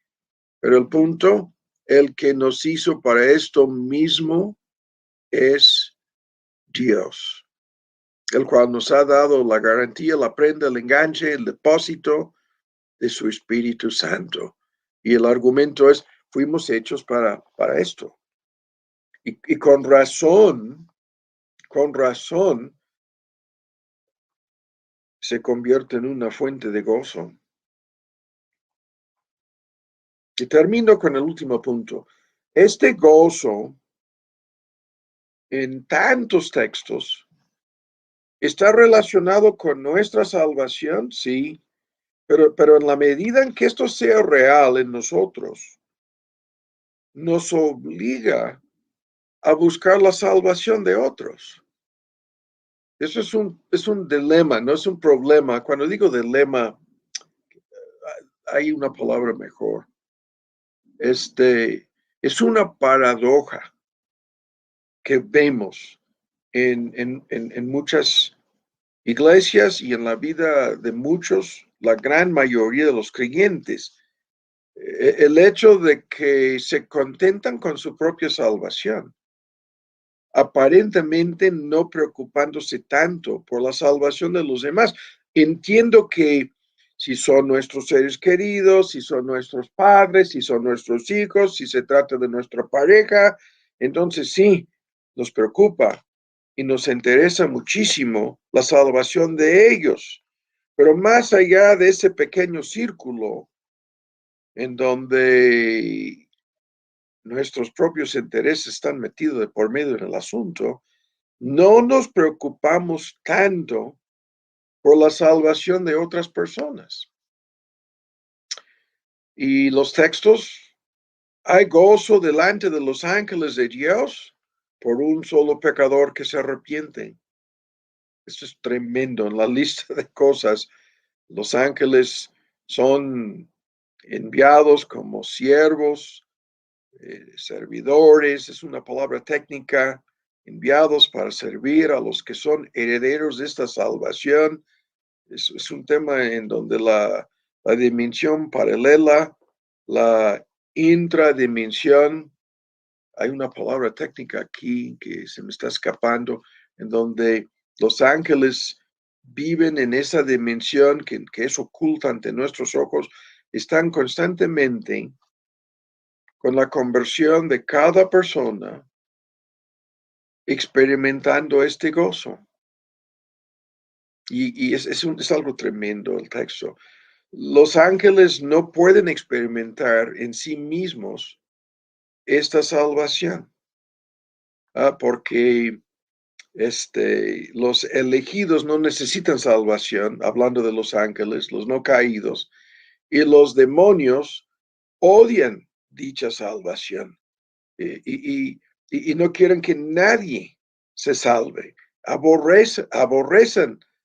A: Pero el punto, el que nos hizo para esto mismo es Dios, el cual nos ha dado la garantía, la prenda, el enganche, el depósito de su Espíritu Santo. Y el argumento es, fuimos hechos para esto. Y con razón, se convierte en una fuente de gozo. Y termino con el último punto. Este gozo, en tantos textos, está relacionado con nuestra salvación, sí, pero en la medida en que esto sea real en nosotros, nos obliga a buscar la salvación de otros. Eso es un dilema, no es un problema. Cuando digo dilema, hay una palabra mejor. Es una paradoja que vemos en muchas iglesias y en la vida de muchos, la gran mayoría de los creyentes. El hecho de que se contentan con su propia salvación, aparentemente no preocupándose tanto por la salvación de los demás. Entiendo que si son nuestros seres queridos, si son nuestros padres, si son nuestros hijos, si se trata de nuestra pareja, entonces sí, nos preocupa y nos interesa muchísimo la salvación de ellos. Pero más allá de ese pequeño círculo en donde nuestros propios intereses están metidos de por medio en el asunto, no nos preocupamos tanto por la salvación de otras personas. Y los textos, hay gozo delante de los ángeles de Dios por un solo pecador que se arrepiente. Esto es tremendo. En la lista de cosas, los ángeles son enviados como siervos, servidores, es una palabra técnica, enviados para servir a los que son herederos de esta salvación. Es un tema en donde la dimensión paralela, la intradimensión, hay una palabra técnica aquí que se me está escapando, en donde los ángeles viven en esa dimensión que es oculta ante nuestros ojos, están constantemente con la conversión de cada persona, experimentando este gozo. Y es algo tremendo el texto. Los ángeles no pueden experimentar en sí mismos esta salvación, porque los elegidos no necesitan salvación, hablando de los ángeles, los no caídos, y los demonios odian dicha salvación y no quieren que nadie se salve. Aborrecen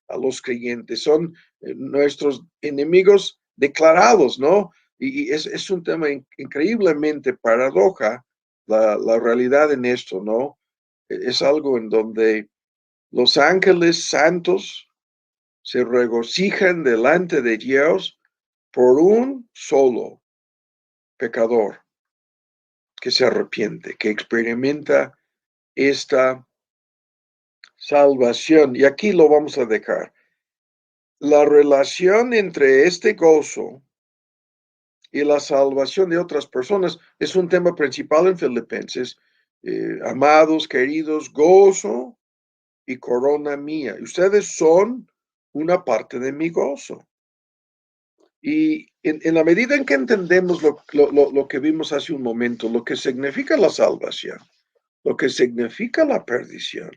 A: a los creyentes, son nuestros enemigos declarados, ¿no? Y es un tema increíblemente paradoja la realidad en esto, ¿no? Es algo en donde los ángeles santos se regocijan delante de Dios por un solo pecador que se arrepiente, que experimenta esta salvación. Y aquí lo vamos a dejar. La relación entre este gozo y la salvación de otras personas es un tema principal en Filipenses. Amados, queridos, gozo y corona mía. Ustedes son una parte de mi gozo. Y en la medida en que entendemos lo que vimos hace un momento, lo que significa la salvación, lo que significa la perdición,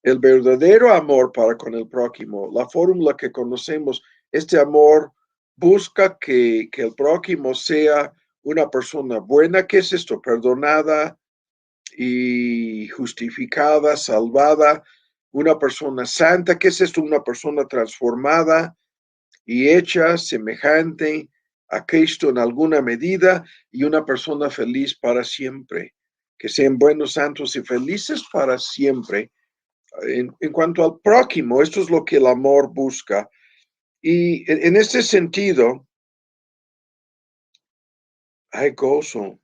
A: el verdadero amor para con el prójimo, la fórmula que conocemos, este amor busca que el prójimo sea una persona buena. ¿Qué es esto? Perdonada y justificada, salvada. una persona santa. ¿Qué es esto? Una persona transformada y hecha semejante a Cristo en alguna medida, y una persona feliz para siempre. Que sean buenos, santos y felices para siempre. En cuanto al prójimo, esto es lo que el amor busca. Y en este sentido, hay gozo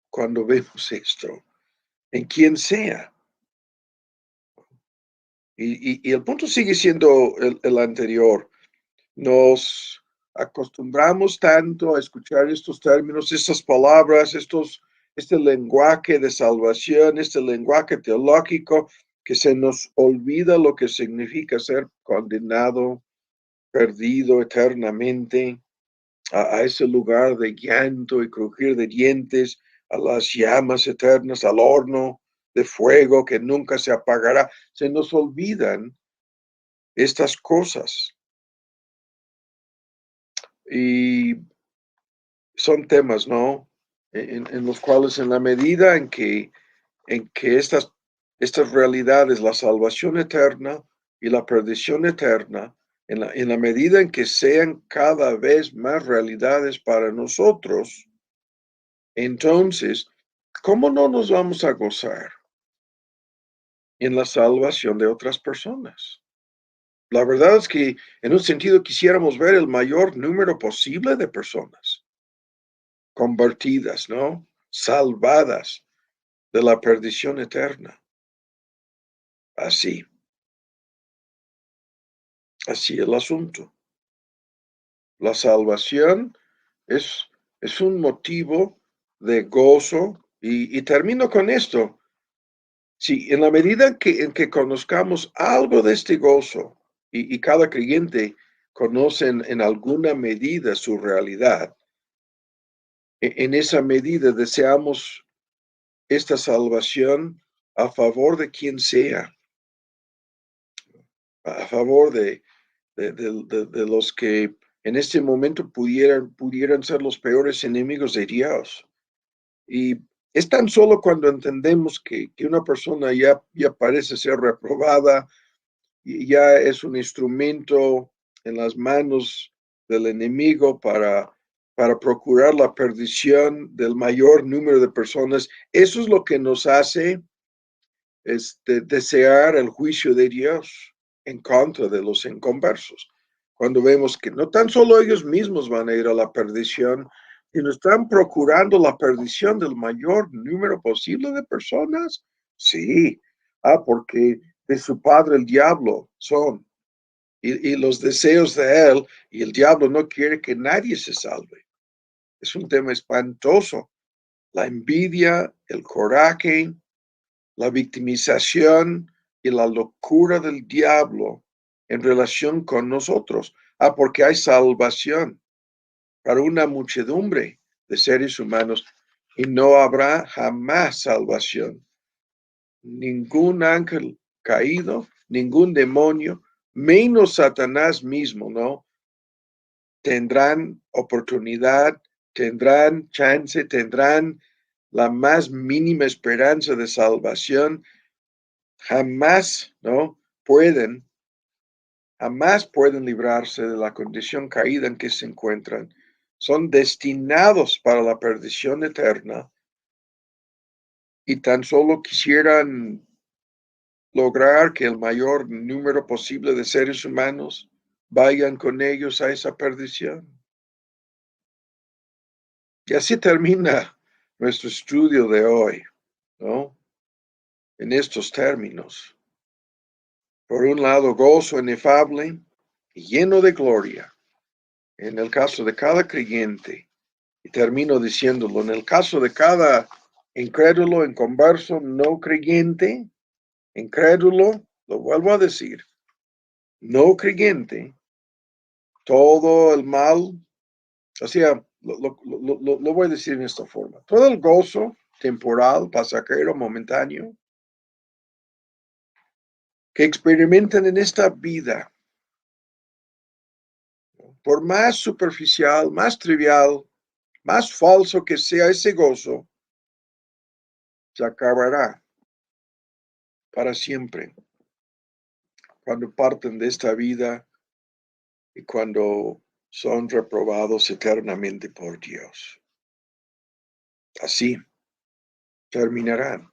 A: cuando vemos esto, en quien sea. Y el punto sigue siendo el anterior. Nos acostumbramos tanto a escuchar estos términos, estas palabras, este lenguaje de salvación, este lenguaje teológico, que se nos olvida lo que significa ser condenado, perdido eternamente a ese lugar de llanto y crujir de dientes, a las llamas eternas, al horno de fuego que nunca se apagará. Se nos olvidan estas cosas. Y son temas, ¿no? En los cuales en la medida en que estas realidades, la salvación eterna y la perdición eterna, en la medida en que sean cada vez más realidades para nosotros, entonces, ¿cómo no nos vamos a gozar en la salvación de otras personas? La verdad es que en un sentido quisiéramos ver el mayor número posible de personas convertidas, ¿no? Salvadas de la perdición eterna. Así el asunto. La salvación es, es un motivo de gozo y termino con esto. Si en la medida en que conozcamos algo de este gozo y cada creyente conoce en alguna medida su realidad, en esa medida deseamos esta salvación a favor de quien sea, a favor de los que en este momento pudieran ser los peores enemigos de Dios. Y es tan solo cuando entendemos que una persona ya parece ser reprobada y ya es un instrumento en las manos del enemigo para procurar la perdición del mayor número de personas. Eso es lo que nos hace desear el juicio de Dios en contra de los inconversos. Cuando vemos que no tan solo ellos mismos van a ir a la perdición, sino están procurando la perdición del mayor número posible de personas. Sí, porque de su padre el diablo son, y los deseos de él, y el diablo no quiere que nadie se salve. Es un tema espantoso. La envidia, el coraje, la victimización y la locura del diablo en relación con nosotros. Porque hay salvación para una muchedumbre de seres humanos y no habrá jamás salvación. Ningún ángel caído, ningún demonio, menos Satanás mismo, ¿no? Tendrán oportunidad, tendrán chance, tendrán la más mínima esperanza de salvación. Jamás, ¿no? Jamás pueden librarse de la condición caída en que se encuentran. Son destinados para la perdición eterna y tan solo quisieran lograr que el mayor número posible de seres humanos vayan con ellos a esa perdición. Y así termina nuestro estudio de hoy, ¿no? En estos términos. Por un lado, gozo inefable y lleno de gloria en el caso de cada creyente. Y termino diciéndolo, en el caso de cada incrédulo, inconverso, no creyente, incrédulo, lo vuelvo a decir, no creyente, todo el mal, o sea, lo voy a decir en esta forma, todo el gozo temporal, pasajero, momentáneo, que experimentan en esta vida, por más superficial, más trivial, más falso que sea ese gozo, se acabará para siempre. cuando parten de esta vida y cuando son reprobados eternamente por Dios. Así terminarán.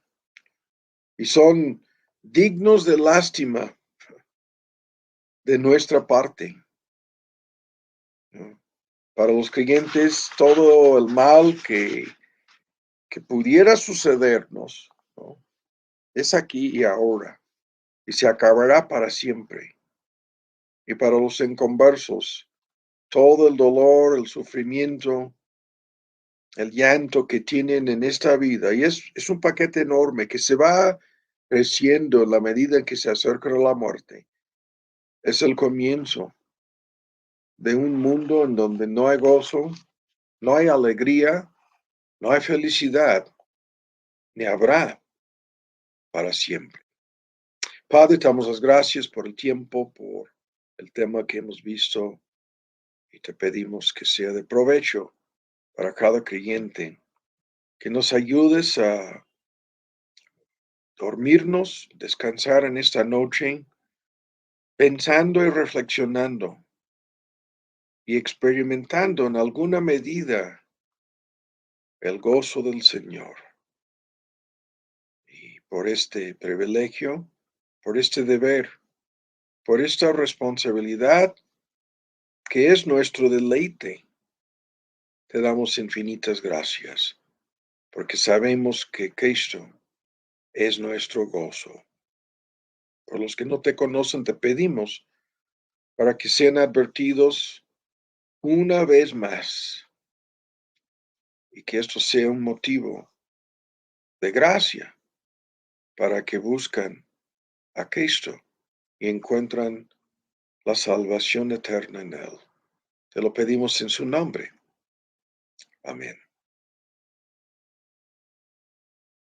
A: Y son dignos de lástima de nuestra parte, ¿no? Para los creyentes, todo el mal que pudiera sucedernos, ¿no? Es aquí y ahora, y se acabará para siempre. Y para los inconversos, todo el dolor, el sufrimiento, el llanto que tienen en esta vida, y es un paquete enorme que se va creciendo en la medida en que se acerca a la muerte. Es el comienzo de un mundo en donde no hay gozo, no hay alegría, no hay felicidad, ni habrá para siempre. Padre, te damos las gracias por el tiempo, por el tema que hemos visto, y te pedimos que sea de provecho para cada creyente, que nos ayudes a dormirnos, descansar en esta noche, pensando y reflexionando y experimentando en alguna medida el gozo del Señor. Y por este privilegio, por este deber, por esta responsabilidad que es nuestro deleite, te damos infinitas gracias, porque sabemos que Cristo es nuestro gozo. Por los que no te conocen, te pedimos para que sean advertidos una vez más y que esto sea un motivo de gracia para que buscan a Cristo y encuentran la salvación eterna en Él. Te lo pedimos en su nombre. Amén.